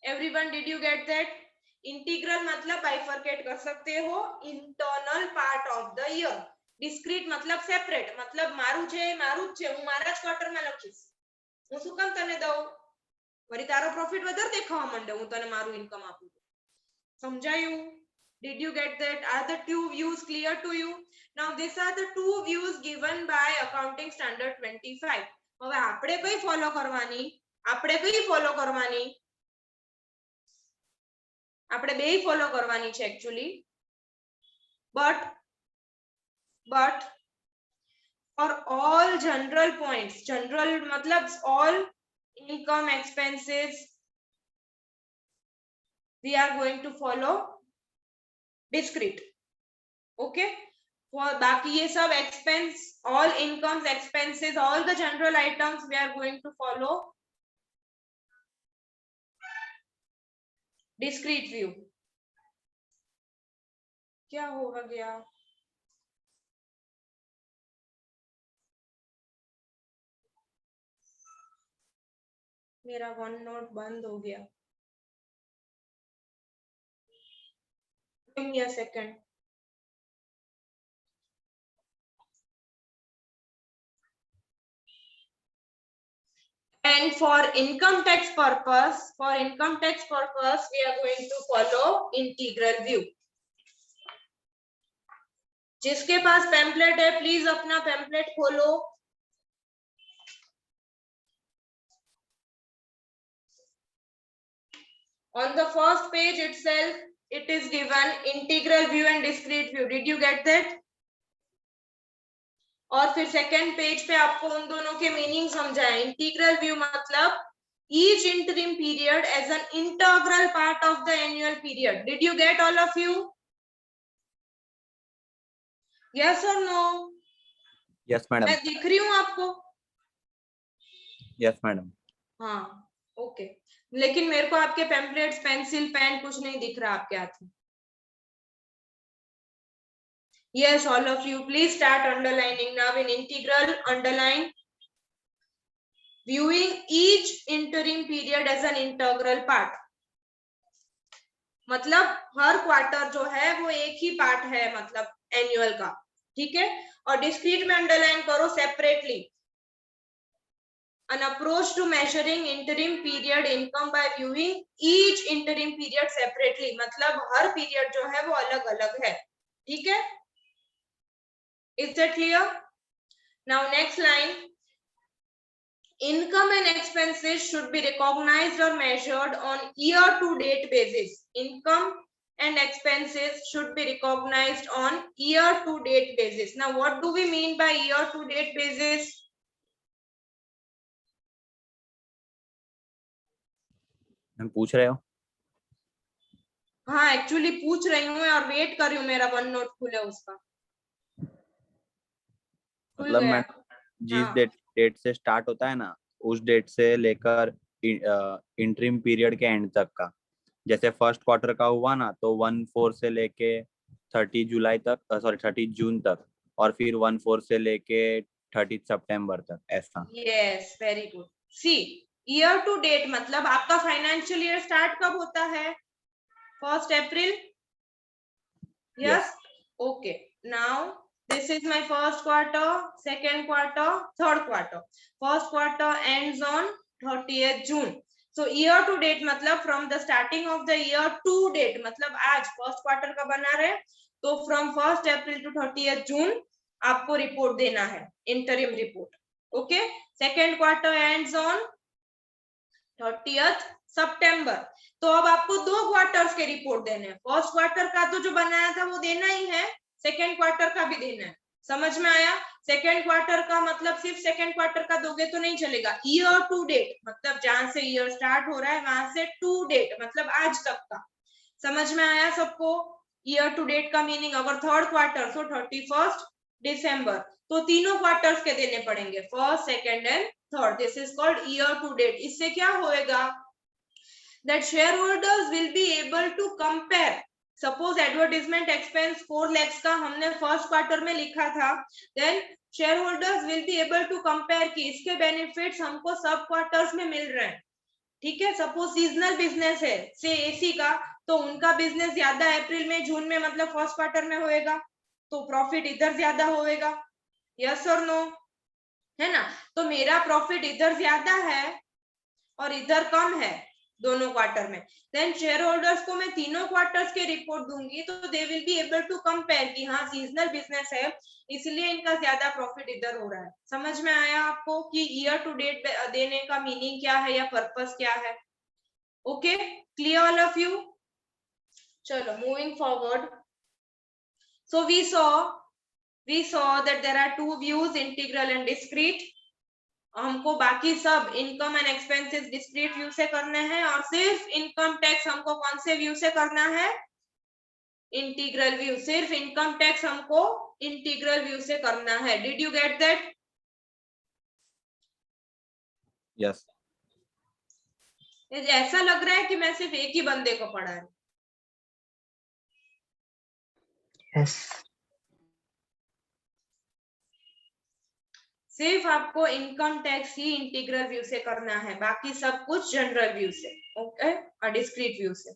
Everyone, did you get that? Integral मतलब बाइफरकेट कर सकते हो, internal part of the year. Discrete मतलब सेपरेट, मतलब मारू છે હું મારા જ ક્વાર્ટરમાં લખીશ. હું શું કામ તને દઉં? વળી તારો પ્રોફિટ વધારે દેખાવા માંડે હું તને મારું ઇન્કમ આપું. સમજાયું? Did you get that? Are the two views clear to you? Now these are the two views given by accounting standard 25. હવે આપણે કઈ ફોલો કરવાની? આપણે બે ફોલો કરવાની છે actually. But for all general points, general matlab all income expenses, we are going to follow discrete. Okay, for baki ye sab expense, all incomes, expenses, all the general items we are going to follow discrete view. क्या हो गया? मेरा one note बंद हो गया. Give me a second. And for income tax purpose, we are going to follow integral view. जिसके पास pamphlet है please अपना पैम्पलेट खोलो. On the first page itself, it is given integral view and discrete view. Did you get that? और फिर second page पे आपको उन दोनों के मीनिंग समझाए. इंटीग्रल व्यू मतलब each interim period as an integral part of the annual period. Did you get all of you? Yes or no? Yes madam. मैं दिख रही हूँ आपको? Yes madam. हाँ, ओके. लेकिन मेरे को आपके पैम्पलेट्स, पेंसिल, पेन कुछ नहीं दिख रहा आपके हाथ में. Yes, all of you, please start underlining now. In integral, underline viewing each interim period as an integral part. मतलब हर क्वार्टर जो है वो एक ही पार्ट है, मतलब एनुअल का. ठीक है. और डिस्क्रीट में अंडरलाइन करो separately. An approach to measuring interim period income by viewing each interim period separately. मतलब हर पीरियड जो है वो अलग अलग है. ठीक है. Is that clear? Now next line. Income and expenses should be recognized or measured on year-to-date basis. Income and expenses should be recognized on year-to-date basis. Now what do we mean by year-to-date basis? हम पूछ रहे हो? हाँ actually पूछ रही हूँ और wait कर रही हूँ मेरा वन नोट खुले उसका। खुल मतलब गया। मैं जिस हाँ डेट से स्टार्ट होता है ना, उस डेट से लेकर इंटरिम पीरियड के एंड तक का, जैसे फर्स्ट क्वार्टर का हुआ ना, तो 1/4 से लेके 30 जुलाई तक, सॉरी 30 जून तक, और फिर 1/4 से लेके 30 सितंबर तक, ऐसा। Yes very good. See year to date मतलब आपका फाइनेंशियल ईयर स्टार्ट कब होता है? 1 April. Yes okay. Now this is my first quarter, second quarter, third quarter. First quarter ends on 30th June. So year to date मतलब from the starting of the year to date मतलब आज first quarter का बना रहे, तो from 1st April to 30th June आपको report देना है, interim report. Okay second quarter ends on 30th सितंबर। तो अब आपको 2 क्वार्टर्स के रिपोर्ट देने हैं। फर्स्ट क्वार्टर का तो जो बनाया था वो देना ही है, सेकेंड क्वार्टर का भी देना है। समझ में आया? सेकेंड क्वार्टर का मतलब सिर्फ सेकेंड क्वार्टर का दोगे तो नहीं चलेगा। ईयर टू डेट मतलब जहां से ईयर स्टार्ट हो रहा है वहां से टू डेट मतलब आज तक का। समझ में आया सबको? ईयर टू डेट का मीनिंग अगर थर्ड क्वार्टर तो 31st दिसंबर, तो तीनों क्वार्टर्स के देने पड़ेंगे, first second and third. This is called year to date. इससे क्या होएगा? that shareholders will be able to compare. Suppose advertisement expense 4 lakhs का हमने फर्स्ट क्वार्टर में लिखा था, then shareholders will be able to compare कि इसके बेनिफिट्स हमको सब क्वार्टर्स में मिल रहे हैं। ठीक है, सपोज सीजनल बिजनेस है से एसी का, तो उनका बिजनेस ज्यादा अप्रैल में जून में मतलब फर्स्ट क्वार्टर में होएगा, तो प्रॉफिट इधर ज्यादा होएगा। यस और नो? है ना? तो मेरा प्रॉफिट इधर ज्यादा है और इधर कम है दोनों क्वार्टर में। देन शेयर होल्डर्स को मैं तीनों क्वार्टर्स के रिपोर्ट दूंगी, तो they will be able to compare कि हाँ सीजनल बिजनेस है इसलिए इनका ज्यादा प्रॉफिट इधर हो रहा है। समझ में आया आपको कि ईयर टू डेट देने का मीनिंग क्या है या पर्पस क्या है? Okay clear all of you? चलो moving forward. So we saw that there are two views, integral and discrete. हमको बाकी सब income and expenses discrete view से करने हैं, और सिर्फ इनकम टैक्स हमको कौन से व्यू से करना है? Integral view. सिर्फ इनकम टैक्स हमको इंटीग्रल व्यू से करना है। Did you get that? Yes. ऐसा लग रहा है कि मैं सिर्फ एक ही बंदे को पढ़ा है। यस सिर्फ आपको इनकम टैक्स ही इंटीग्रल व्यू से करना है, बाकी सब कुछ जनरल व्यू से। ओके और डिस्क्रीट व्यू से।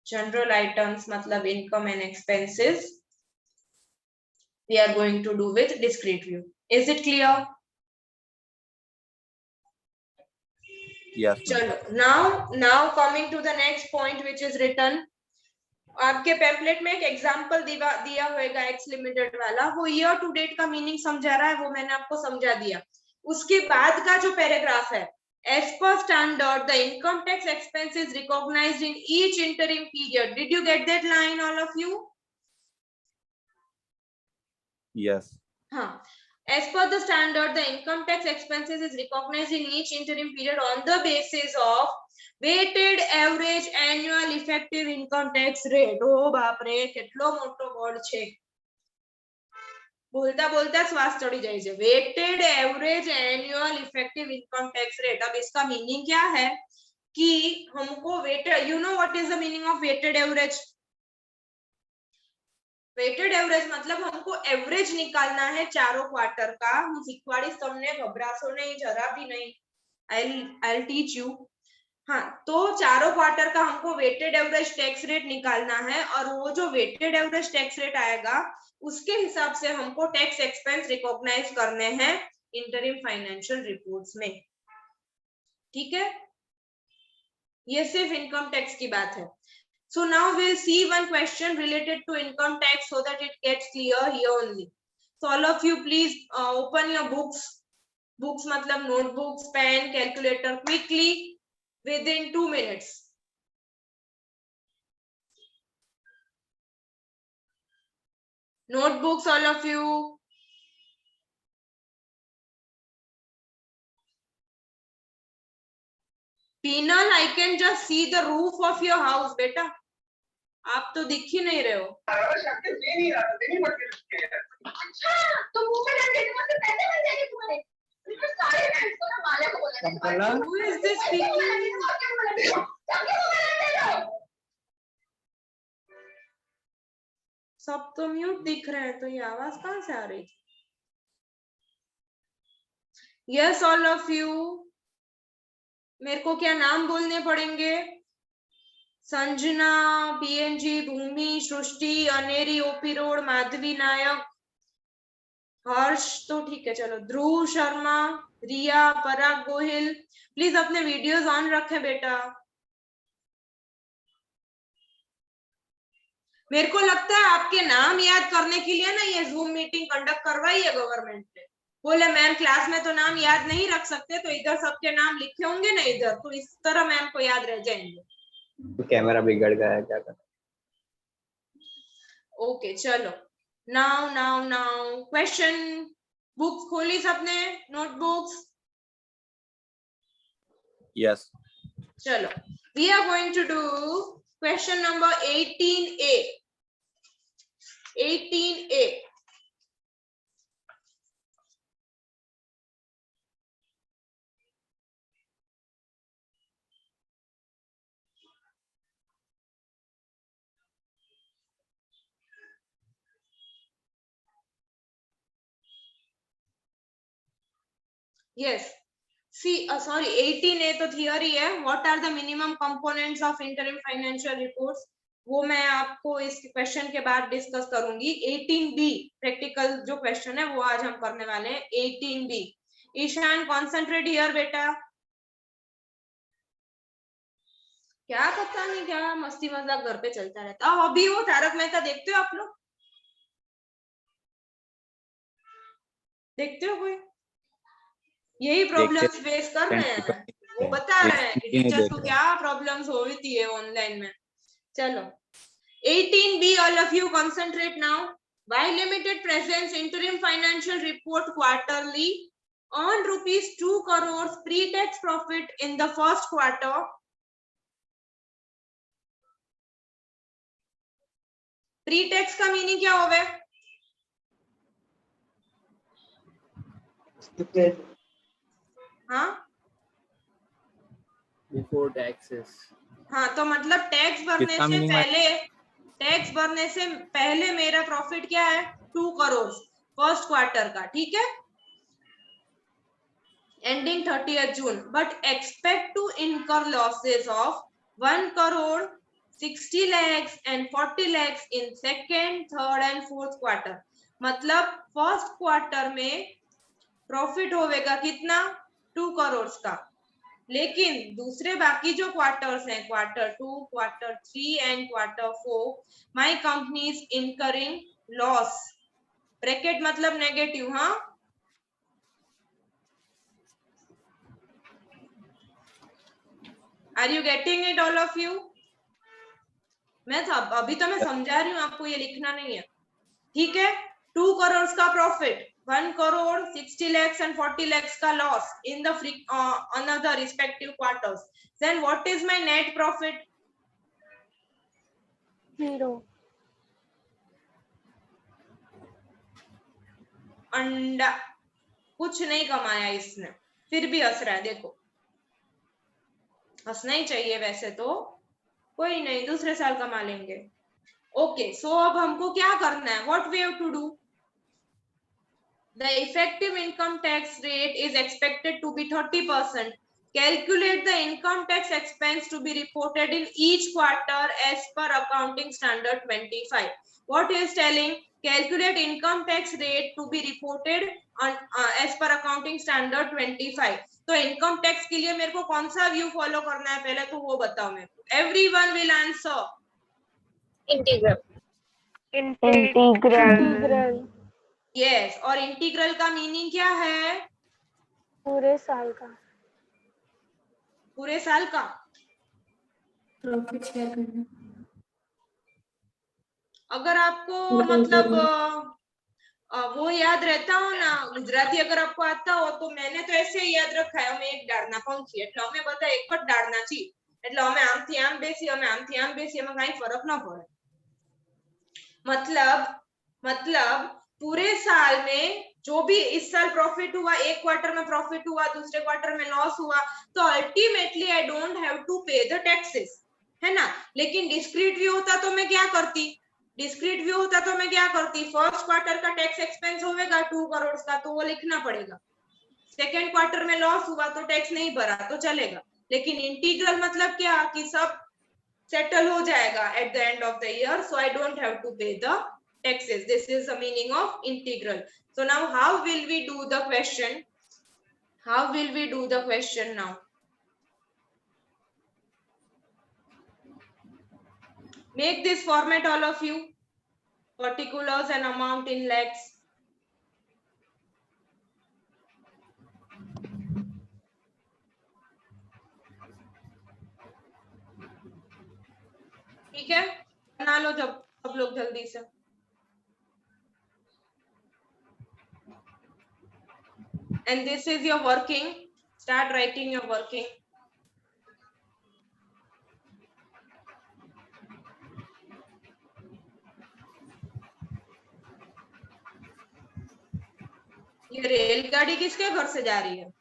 जनरल आइटम्स मतलब income and expenses we are going to do with discrete view. Is it clear? Yes. चलो now coming to the next point which is written. आपके pamphlet में एक example दिया होगा x limited वाला, वो ईयर टू डेट का meaning समझा रहा है, वो मैंने आपको समझा दिया। उसके बाद का जो पैराग्राफ है, as per standard the income tax expense is recognized in each interim period. Did you get that line all of you? Yes. हाँ, as per the standard the income tax expenses is recognized in each interim period on the basis of weighted average annual effective income tax rate. ओ बाप रे કેટલો મોટો word છે, बोलता बोलता श्वास चढ़ी जाए છે। weighted average annual effective income tax rate। अब इसका मीनिंग क्या है कि हमको weighted, you know what is the meaning of weighted average? Weighted average मतलब हमको एवरेज निकालना है चारों क्वार्टर का। હું શીખવાડીશ તમને, घबराशो नहीं, जरा भी नहीं। I'll teach you। हाँ, तो चारों क्वार्टर का हमको वेटेड एवरेज टैक्स रेट निकालना है, और वो जो वेटेड एवरेज टैक्स रेट आएगा उसके हिसाब से हमको टैक्स एक्सपेंस रिकॉग्नाइज करने हैं इंटरिम फाइनेंशियल रिपोर्ट्स में। ठीक है, ये सिर्फ इनकम टैक्स की बात है। So now we'll see one question related to income tax so that it gets clear here only. So all of you please open your books. Books मतलब notebooks, pen, calculator quickly within 2 minutes. Notebooks all of you. Pinal, I can just see the roof of your house. बेटा आप तो दिख ही नहीं रहे हो। तो मुंह में लग गई तो पैसे मिल जाएंगे तुम्हारे। बिल्कुल सारे फ्रेंड्स को ना माला को बोला Who is this speaking? सब तो म्यूट दिख रहे हैं, तो ये आवाज कहाँ से आ रही थी? यस ऑल ऑफ यू, मेरे को क्या नाम बोलने पड़ेंगे? संजना, पीएनजी, भूमि, सृष्टि, अनेरी, ओपी रोड, माधवी नायक, हर्ष तो ठीक है चलो, ध्रुव शर्मा, रिया, पराग गोहिल। प्लीज अपने वीडियोस ऑन रखें बेटा। मेरे को लगता है आपके नाम याद करने के लिए ना ये जूम मीटिंग कंडक्ट करवाई है गवर्नमेंट ने। बोले मैम क्लास में तो नाम याद नहीं रख सकते, तो इधर सबके नाम लिखे होंगे ना इधर, तो इस तरह मैम को याद रह जाएंगे। तो कैमरा बिगड़ गया है, क्या करें? ओके चलो, नाउ क्वेश्चन। बुक्स खोली सबने, नोटबुक्स? यस। चलो, we are going to do question number 18A। 18A। Yes. See, sorry, 18A तो थियरी है। What are the minimum components of interim financial reports? वो मैं आपको इस क्वेश्चन के बाद डिस्कस करूंगी। 18B प्रैक्टिकल जो क्वेश्चन है वो आज हम करने वाले हैं। 18B। ईशान कॉन्सेंट्रेट हियर बेटा। क्या पता नहीं क्या मस्ती मजाक घर पे चलता रहता। अब अभी वो तारक मेहता देखते हो आप लोग? देखते हो कोई? यही प्रॉब्लम्स फेस कर रहे हैं, वो बता रहे हैं कि टीचर्स को क्या प्रॉब्लम्स होती है ऑनलाइन में। चलो 18B, all of you concentrate now. While Limited presents interim financial report quarterly on rupees 2 crores pre-tax profit in the first quarter. Pre-tax का मीनिंग क्या होगा? हाँ बिफोर टैक्सेस। हाँ, तो मतलब टैक्स भरने किसका से meaning है? पहले, टैक्स भरने से पहले मेरा प्रॉफिट क्या है? 2 करोड़ फर्स्ट क्वार्टर का, ठीक है, ending 30th June. But expect to incur losses of 1 crore 60 lakhs and 40 lakhs in second, third and fourth quarter। मतलब फर्स्ट क्वार्टर में प्रॉफिट होगा कितना? 2 करोड़ का। लेकिन दूसरे बाकी जो क्वार्टर्स हैं, quarter 2, quarter 3 and quarter 4, my company is incurring loss. Bracket मतलब नेगेटिव। हाँ, are you getting it all of you? मैं अभी तो मैं समझा रही हूँ आपको, ये लिखना नहीं है, ठीक है। 2 करोड़ का profit, 1 crore 60 lakhs and 40 lakhs का loss in the another respective quarters. Then what is my net profit? 0। अंडा। कुछ नहीं कमाया इसने, फिर भी हंस रहा है। देखो, हंसना ही चाहिए वैसे तो, कोई नहीं, दूसरे साल कमा लेंगे। ओके, सो अब हमको क्या करना है? What we have to do? The effective income tax rate is expected to be 30%. Calculate the income tax expense to be reported in each quarter as per accounting standard 25. What is telling? Calculate income tax rate to be reported on as per accounting standard 25. तो income tax के लिए मेरे को कौन सा view follow करना है पहले तो वो बताओ मेरे को। Everyone will answer. Integral. Integral. Yes, और इंटीग्रल का मीनिंग क्या है? पूरे साल का। पूरे साल का। प्रॉफिट शेयर करना। अगर आपको मतलब वो याद रहता हो ना, गुजराती अगर आपको आता हो तो मैंने तो ऐसे ही याद रखा है, અમે એક ડાળના પંખી એટલે અમે બધા એક જ ડાળના છીએ, એટલે અમે આમથી આમ બેસી, અમે આમથી આમ બેસી, એમાં કાંઈ ફરક ન પડે. मतलब पूरे साल में जो भी इस साल प्रॉफिट हुआ, एक क्वार्टर में प्रॉफिट हुआ, दूसरे क्वार्टर में लॉस हुआ, तो ultimately I don't have to pay the taxes, है ना. लेकिन डिस्क्रीट व्यू होता तो मैं क्या करती, डिस्क्रीट व्यू होता तो मैं क्या करती, फर्स्ट क्वार्टर का टैक्स एक्सपेंस होगा 2 करोड़ का, तो वो लिखना पड़ेगा. सेकेंड क्वार्टर में लॉस हुआ तो टैक्स नहीं भरा तो चलेगा. लेकिन इंटीग्रल मतलब क्या कि सब सेटल हो जाएगा at the end of the year, so I don't have to pay the taxes. This is the meaning of integral. So now how will we do the question? How will we do the question now? Make this format all of you, particulars and amount in lakhs. ठीक है, बना लो जब सब लोग जल्दी से. And this is your working. Start writing your working. ये रेलगाड़ी किसके घर से जा रही है?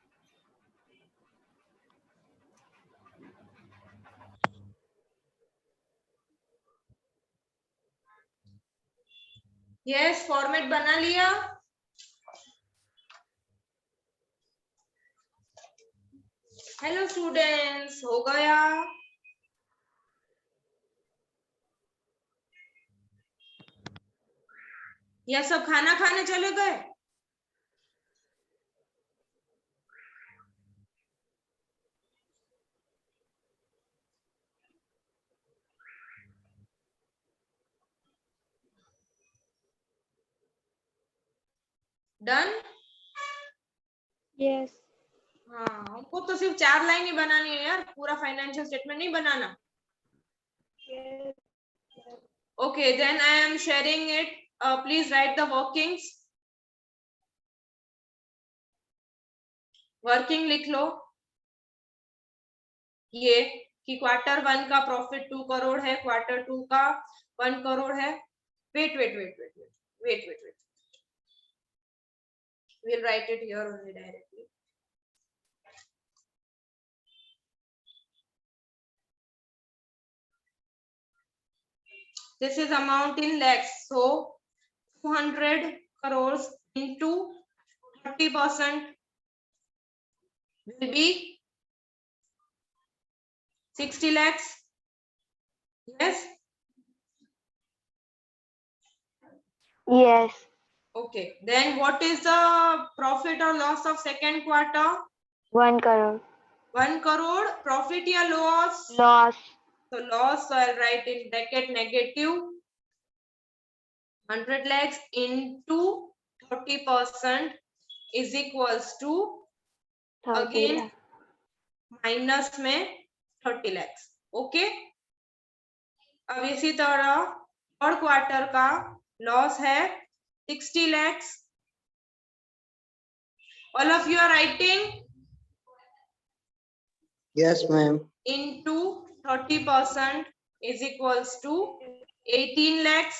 यस, फॉर्मेट बना लिया. हेलो स्टूडेंट्स, हो गया? या सब खाना खाने चले गए? डन? Yes. हाँ, हमको तो सिर्फ 4 लाइन ही बनानी है यार, पूरा फाइनेंशियल स्टेटमेंट नहीं बनाना. Yes. Okay, then I am sharing it. Please write the workings. Working लिख लो ये कि क्वार्टर 1 का प्रॉफिट 2 करोड़ है, क्वार्टर 2 का 1 करोड़ है. Wait wait wait wait wait wait wait wait we'll write it here only directly. This is amount in lakhs, so 200 crores into 30% will be 60 lakhs. Yes. Yes. Okay, then what is the profit or loss of second quarter? 1 crore. 1 crore. Profit या loss? Loss. So loss, so I'll write in bracket negative 100 lakhs into 30% is equals to 30 again lakh. Minus में 30 lakhs. Okay, अब इसी तरह third quarter का loss है 60 lakhs. All of you are writing? Yes, ma'am. Into 30% is equals to 18 lakhs.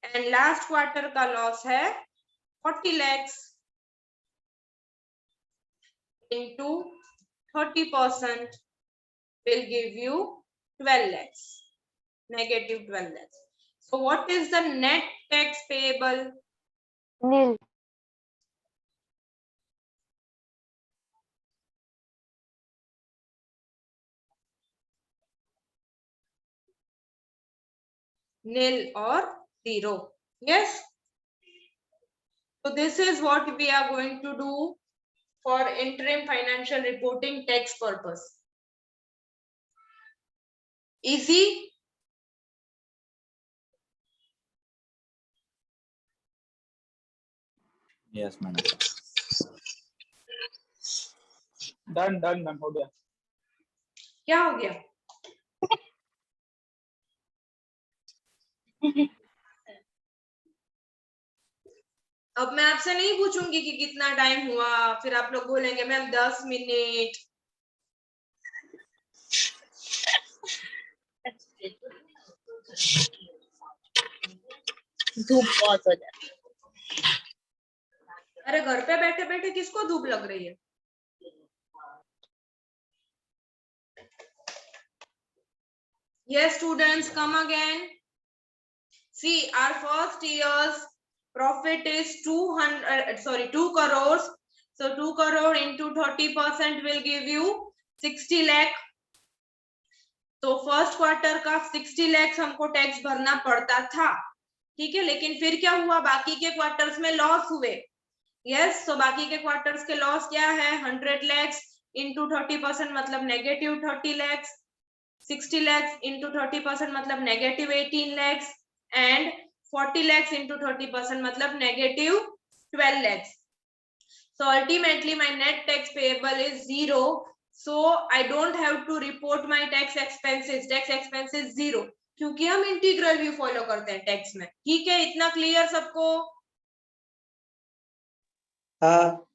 And last quarter का loss है 40 lakhs into 30% will give you 12 lakhs, negative 12 lakhs. So what is the net tax payable? Nil. Nil or 0. Yes. So this is what we are going to do for interim financial reporting tax purpose. Easy? Yes, madam. Done हो गया. क्या हो गया? अब मैं आपसे नहीं पूछूंगी कि कितना टाइम हुआ, फिर आप लोग बोलेंगे मैम 10 मिनट। धूप बहुत हो जाती है। अरे घर पे बैठे बैठे किसको धूप लग रही है? Yes, students, come again. See, our first year's profit is 2 crores. So 2 crore into 30% will give you 60 lakh. तो फर्स्ट क्वार्टर का 60 लाख हमको टैक्स भरना पड़ता था, ठीक है। लेकिन फिर क्या हुआ, बाकी के क्वार्टर्स में लॉस हुए। यस, तो बाकी के क्वार्टर्स के लॉस क्या है, 100 lakhs into 30% मतलब नेगेटिव 30 lakhs, 60 lakhs into 30% मतलब negative 18 lakhs and 40 lakhs into 30% मतलब negative 12 lakhs. So ultimately my net tax payable is 0. So I don't have to report my tax expenses. Tax expenses 0 क्योंकि हम integral view follow करते हैं tax में। ठीक है, इतना क्लियर सबको? हाँ।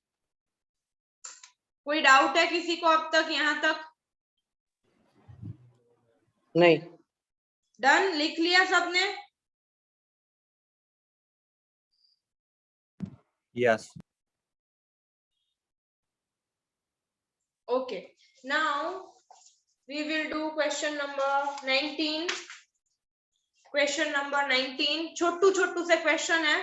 कोई डाउट है किसी को अब तक, यहाँ तक? नहीं। डन, लिख लिया सबने? Yes. Okay, now we will do question number 19. Question number 19 छोटू छोटू से क्वेश्चन है।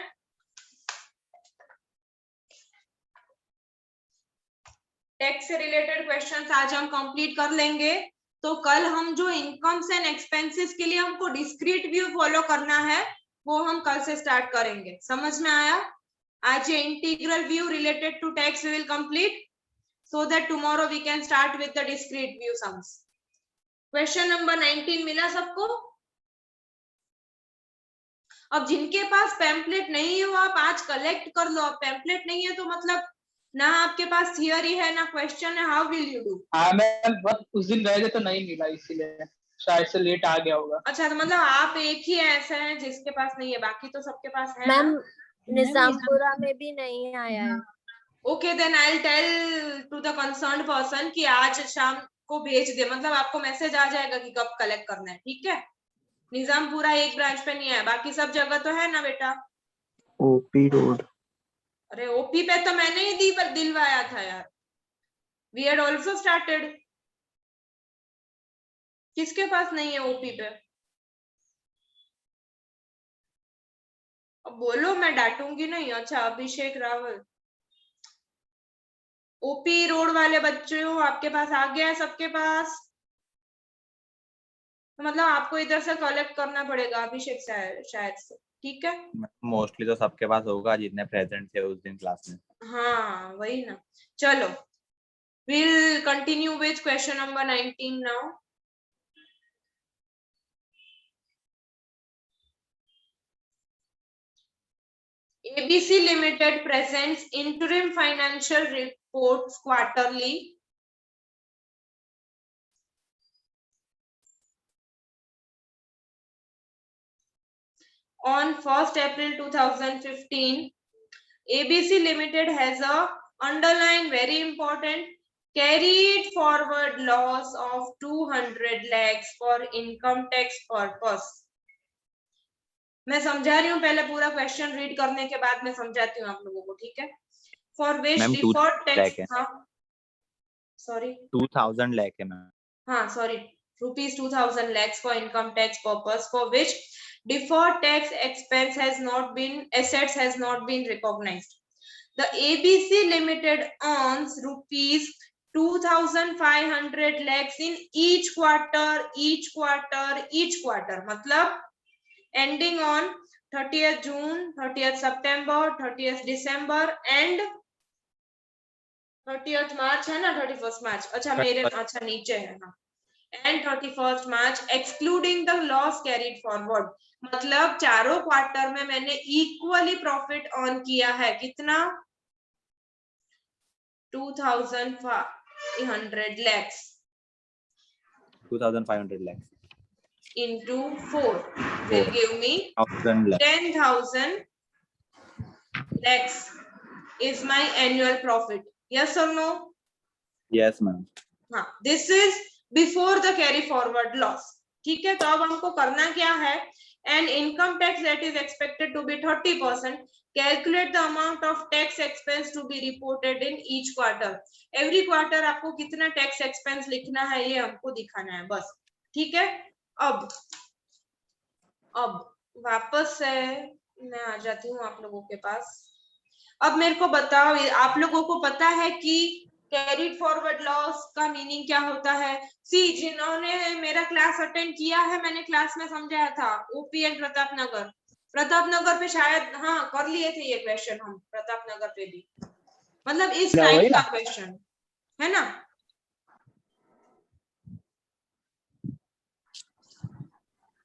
टैक्स से रिलेटेड क्वेश्चंस आज हम कंप्लीट कर लेंगे। तो कल हम जो इनकम्स एंड एक्सपेंसेस के लिए हमको डिस्क्रीट व्यू फॉलो करना है वो हम कल से स्टार्ट करेंगे। समझ में आया? आज ये integral view related to tax we will complete so that tomorrow we can start with the discrete view sums. Question number 19 मिला सबको? अब जिनके पास पैम्पलेट नहीं है वो आप आज कलेक्ट कर लो। अब पैम्पलेट नहीं है तो मतलब ना आपके पास थियरी है ना क्वेश्चन है, हाउ विल यू डू? हाँ मैम, बस उस दिन गए थे तो नहीं मिला, इसीलिए शायद से लेट आ गया होगा। अच्छा, तो मतलब आप एक ही ऐसे हैं जिसके पास नहीं है, बाकी तो सबके पास है मैम ना? निजामपुरा में भी नहीं आया है। Okay, then I'll tell to the concerned person कि आज शाम को भेज दे, मतलब आपको मैसेज आ जाएगा कि कब कलेक्ट करना है। ठीक है, निजामपुरा एक ब्रांच पे नहीं है, बाकी सब जगह तो है ना बेटा? OP road. अरे ओपी पे तो मैंने ही दिलवाया था यार। We had also started. किसके पास नहीं है ओपी पे? अब बोलो, मैं डांटूंगी नहीं। अच्छा, अभिषेक रावल, ओपी रोड वाले बच्चों आपके पास आ गया है? सबके पास? तो मतलब आपको इधर से कलेक्ट करना पड़ेगा अभिषेक शायद से। ठीक है, मोस्टली तो सबके पास होगा जितने प्रेजेंट थे उस दिन क्लास में। हाँ वही ना। चलो, we'll continue with question number 19 now. ABC Limited presents interim financial reports quarterly. On 1st April 2015, ABC Limited has a underline very important carried forward loss of 200 lakhs for income tax purpose. मैं समझा रही हूँ, पहले पूरा question read करने के बाद मैं समझाती हूँ आप लोगों को। ठीक है, फॉर विच डिफर्ड टैक्स, हाँ सॉरी 2000 लाख है मैम। हाँ sorry, rupees 2000 lakhs for income tax purpose for which deferred tax expense has not been, assets has not been recognized. The ABC Limited earns rupees 2500 lakhs in each quarter, मतलब ending on 30th June, 30th September, 30th December and 30th March है ना, 31st March। अच्छा मेरे, अच्छा नीचे है ना, and 31st March excluding the loss carried forward, मतलब चारों क्वार्टर में मैंने इक्वली प्रॉफिट अर्न किया है। कितना? 2500 lakhs। 2500 lakhs। into 4 will give me 1000 lakhs. 10,000 lakhs is my annual profit. Yes or no? Yes, ma'am. हाँ, this is before the carry forward loss. ठीक है, तो अब हमको करना क्या है? An income tax that is expected to be 30%. Calculate the amount of tax expense to be reported in each quarter. Every quarter आपको कितना tax expense लिखना है ये हमको दिखाना है बस. ठीक है? अब वापस से मैं आ जाती हूँ आप लोगों के पास. अब मेरे को बताओ, आप लोगों को पता है कि कैरिड फॉरवर्ड लॉस का मीनिंग क्या होता है? सी, जिन्होंने मेरा क्लास अटेंड किया है, मैंने क्लास में समझाया था ओपीएन प्रतापनगर पे शायद हाँ कर लिए थे ये क्वेश्चन हम प्रतापनगर पे भी, मतलब इस टाइप का क्वेश्चन है ना.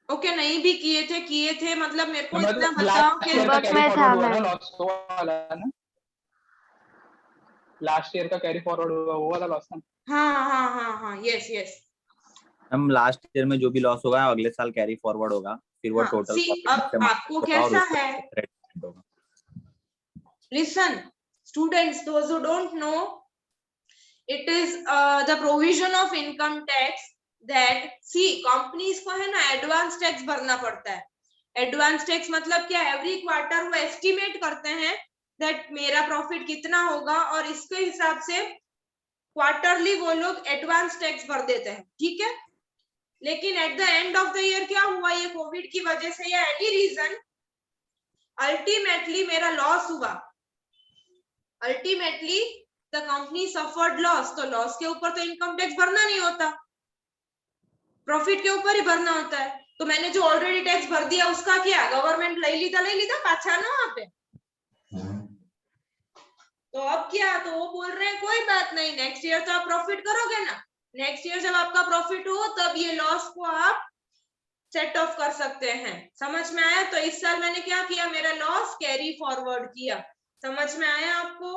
ओके, नहीं भी किए थे मतलब मेरे को इतना बताओ कि लास्ट ईयर का कैरी फॉरवर्ड हुआ वो वाला लॉस था. हाँ, यस. हम लास्ट ईयर में जो भी लॉस होगा अगले साल कैरी फॉरवर्ड होगा, फिर वो टोटल. अब आपको कैसा है? Listen, students, those who don't know, it is the provision of income tax that see companies को है ना एडवांस टैक्स भरना पड़ता है. एडवांस टैक्स मतलब क्या? एवरी क्वार्टर वो एस्टिमेट करते हैं दैट मेरा प्रॉफिट कितना होगा और इसके हिसाब से क्वार्टरली वो लोग एडवांस टैक्स भर देते हैं. ठीक है, लेकिन eight the end of the year क्या हुआ? ये कोविड की वजह से या एनी रीजन अल्टीमेटली मेरा लॉस हुआ. Ultimately the company suffered loss. तो लॉस के ऊपर तो इनकम टैक्स भरना नहीं होता, प्रॉफिट के ऊपर ही भरना होता है. तो मैंने जो ऑलरेडी टैक्स भर दिया उसका क्या? गवर्नमेंट ले लीता पाछा ना वहां पे. तो अब क्या? तो वो बोल रहे हैं कोई बात नहीं, नेक्स्ट ईयर तो आप प्रॉफिट करोगे ना. नेक्स्ट ईयर जब आपका प्रॉफिट हो तब ये लॉस को आप सेट ऑफ कर सकते हैं. समझ में आया? तो इस साल मैंने क्या किया? मेरा लॉस कैरी फॉरवर्ड किया. समझ में आया आपको?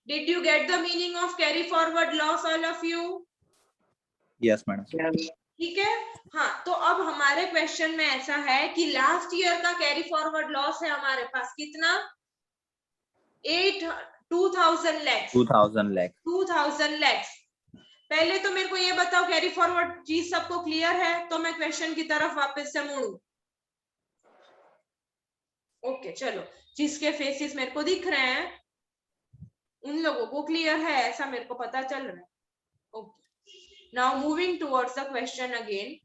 Did you get the meaning of carry forward loss all of you? Yes madam. ठीक है. हाँ, तो अब हमारे क्वेश्चन में ऐसा है कि लास्ट ईयर का कैरी फॉरवर्ड लॉस है हमारे पास कितना? 2000 lakhs. पहले तो मेरे को ये बताओ कैरी फॉरवर्ड चीज सबको क्लियर है? तो मैं क्वेश्चन की तरफ वापस से मुड़ूं. ओके, चलो, जिसके फेसेस मेरे को दिख रहे हैं उन लोगों को क्लियर है ऐसा मेरे को पता चल रहा है. Okay, now moving towards the question again.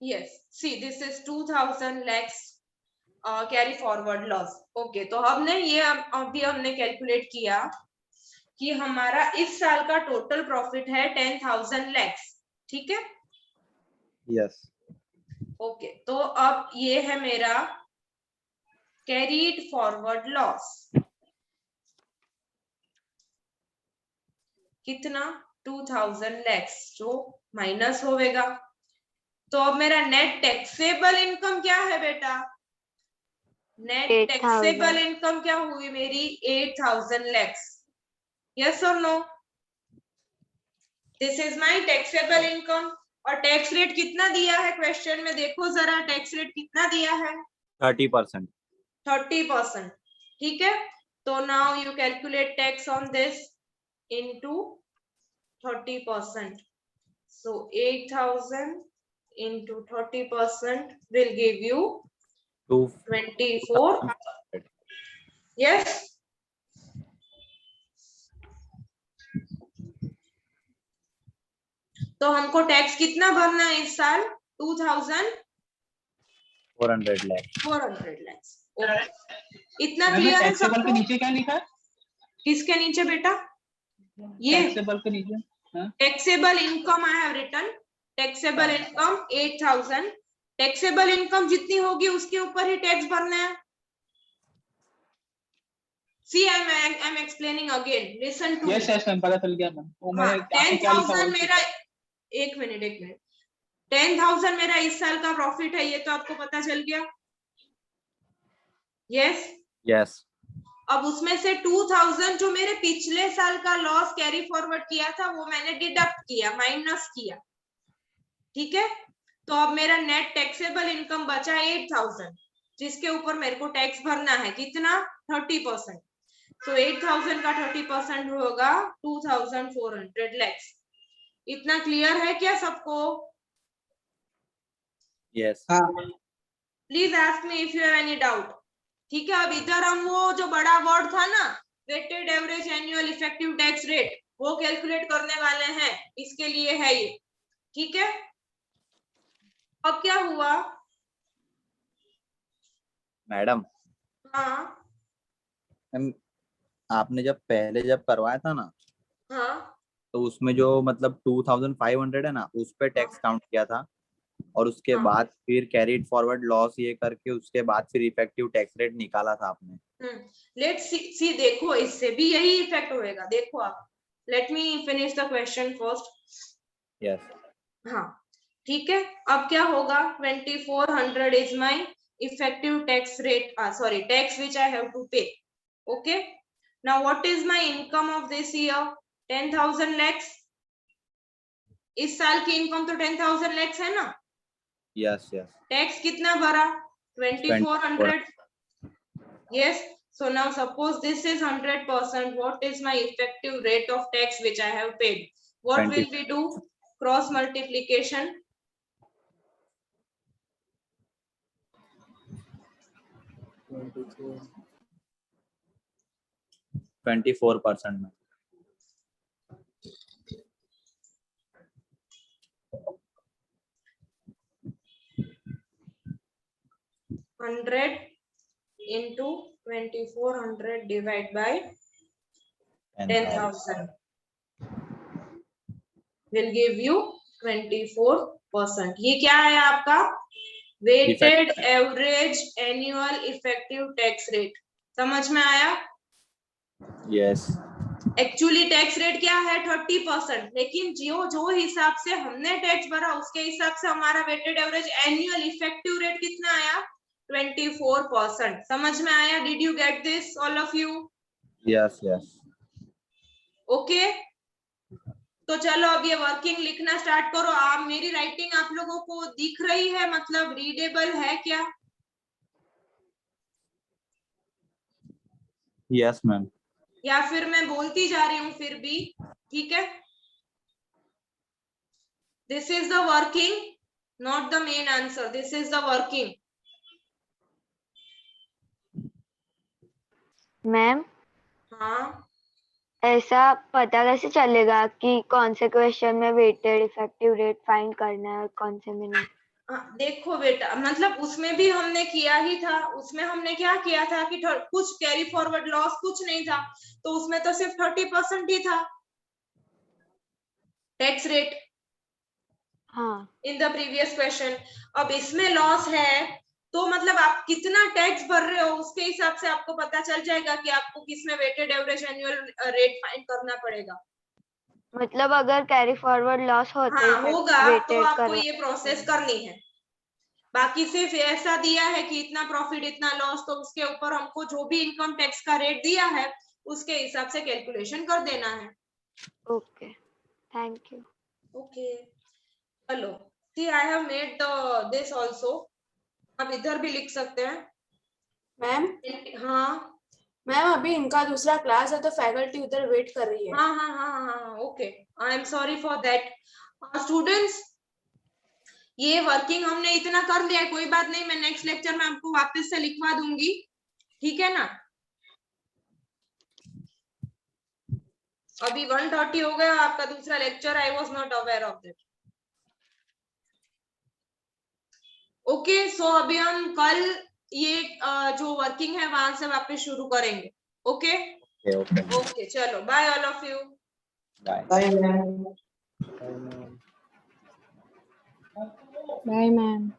Yes, see, this is 2000 lakhs carry forward loss. Okay, तो हमने ये अभी हमने कैलकुलेट किया कि हमारा इस साल का टोटल प्रॉफिट है 10,000 lakhs. ठीक है? यस. ओके, तो अब ये है मेरा कैरीड फॉरवर्ड लॉस. कितना? 2000 lakhs जो माइनस होगा. तो अब मेरा नेट टैक्सेबल इनकम क्या है बेटा? नेट टैक्सेबल इनकम क्या हुई मेरी? 8000 lakhs. यस और no? This is my taxable income. और टैक्स रेट कितना दिया है क्वेश्चन में? देखो जरा, टैक्स रेट कितना दिया है? 30%. 30%. ठीक है, तो now you calculate tax on this into 30%. So 8000 into 30% will give you 24. Yes. तो हमको टैक्स कितना भरना है इस साल? 400 lakhs. 400 lakhs. इतना क्लियर है सबको? के नीचे क्या लिखा है? किसके नीचे बेटा? ये टैक्सेबल के नीचे taxable income I have written. Taxable income 8000. Taxable income जितनी होगी उसके ऊपर ही टैक्स भरना है. See, I'm explaining again. Listen to me. Yes ma'am, पता चल गया मैम. वो मैंने 10,000 मेरा एक मिनट 10,000 मेरा इस साल का प्रॉफिट है, ये तो आपको पता चल गया. यस. यस. अब उसमें से 2000 जो मेरे पिछले साल का लॉस कैरी फॉरवर्ड किया था वो मैंने डिडक्ट किया, माइनस किया, ठीक है। तो अब मेरा नेट टैक्सेबल इनकम बचा 8000, जिसके ऊपर मेरे को टैक्स भरना है कितना, 30%। तो 8000 का 30% होगा 2400 लैक्स। इतना क्लियर है क्या सबको? यस। हाँ please ask me if you have any doubt. ठीक है, अब इधर हम वो जो बड़ा वर्ड था ना, weighted average annual effective tax rate, वो कैलकुलेट करने वाले हैं, इसके लिए है ये, ठीक है। अब क्या हुआ मैडम, हाँ आपने जब करवाया था ना, हाँ तो उसमें जो मतलब 2500 है ना, उस पे टैक्स काउंट किया था, और उसके हाँ। बाद फिर कैरीड फॉरवर्ड लॉस ये करके उसके बाद फिर इफेक्टिव टैक्स रेट निकाला था आपने। लेट्स सी, देखो इससे भी यही इफेक्ट होएगा, देखो आप। Let me finish the question first. Yes. हाँ ठीक है, अब क्या होगा, 2400 is my effective tax rate, sorry tax which I have to pay. Okay, now what is my income of this year, 10,000 lakhs. इस साल की इनकम तो 10,000 लैक्स है ना। Yes yes. टैक्स कितना भरा, 2400। Yes. So now suppose this is 100%. What is my effective rate of tax which I have paid? What 20. will we do? Cross multiplication. 24% में। Hundred into 2400 divide by 10,000 will give you 24%. ये क्या है आपका, weighted average annual effective tax rate. समझ में आया? Yes. Actually tax rate क्या है, 30%, लेकिन जो हिसाब से हमने टैक्स भरा उसके हिसाब से हमारा weighted average annual effective rate कितना आया, 24%। समझ में आया? Did you get this all of you? Yes yes. Okay, तो चलो अब ये वर्किंग लिखना स्टार्ट करो। आप मेरी राइटिंग आप लोगों को दिख रही है, मतलब रीडेबल है क्या? Yes ma'am. या फिर मैं बोलती जा रही हूँ फिर भी? ठीक है, this is the working, not the main answer, this is the working. Ma'am हाँ, ऐसा पता कैसे चलेगा कि कौन से क्वेश्चन में वेटेड इफेक्टिव रेट फाइंड करना है और कौन से में नहीं? देखो बेटा, मतलब उसमें भी हमने किया ही था। उसमें हमने क्या किया था कि कुछ कैरी फॉरवर्ड लॉस कुछ नहीं था, तो उसमें तो सिर्फ 30% ही था टैक्स रेट हाँ इन द प्रीवियस क्वेश्चन। अब इसमें लॉस है, तो मतलब आप कितना टैक्स भर रहे हो उसके हिसाब से आपको पता चल जाएगा कि आपको किसमें weighted average annual rate find करना पड़ेगा। मतलब अगर कैरी फॉरवर्ड लॉस होते हाँ होगा तो वेटेड आपको ये प्रोसेस करनी है। बाकी सिर्फ ऐसा दिया है कि इतना प्रॉफिट इतना लॉस, तो उसके ऊपर हमको जो भी इनकम टैक्स का रेट दिया है उसके हिसाब से कैलकुलेशन कर देना है। Okay, thank you. ओके चलो, see I have made the this also. आप इधर भी लिख सकते हैं मैम। हाँ मैम अभी इनका दूसरा क्लास है तो फैकल्टी उधर वेट कर रही है। हाँ हाँ हाँ हाँ okay, I am sorry for that. Students, ये वर्किंग हमने इतना कर लिया है, कोई बात नहीं, मैं नेक्स्ट लेक्चर में आपको वापस से लिखवा दूंगी, ठीक है ना। अभी 1:30 हो गया आपका दूसरा lecture, I was not aware of that. Okay, so अभी हम कल ये जो वर्किंग है वहां से वापस शुरू करेंगे। ओके ओके चलो, bye all of you. Bye ma'am. Bye ma'am.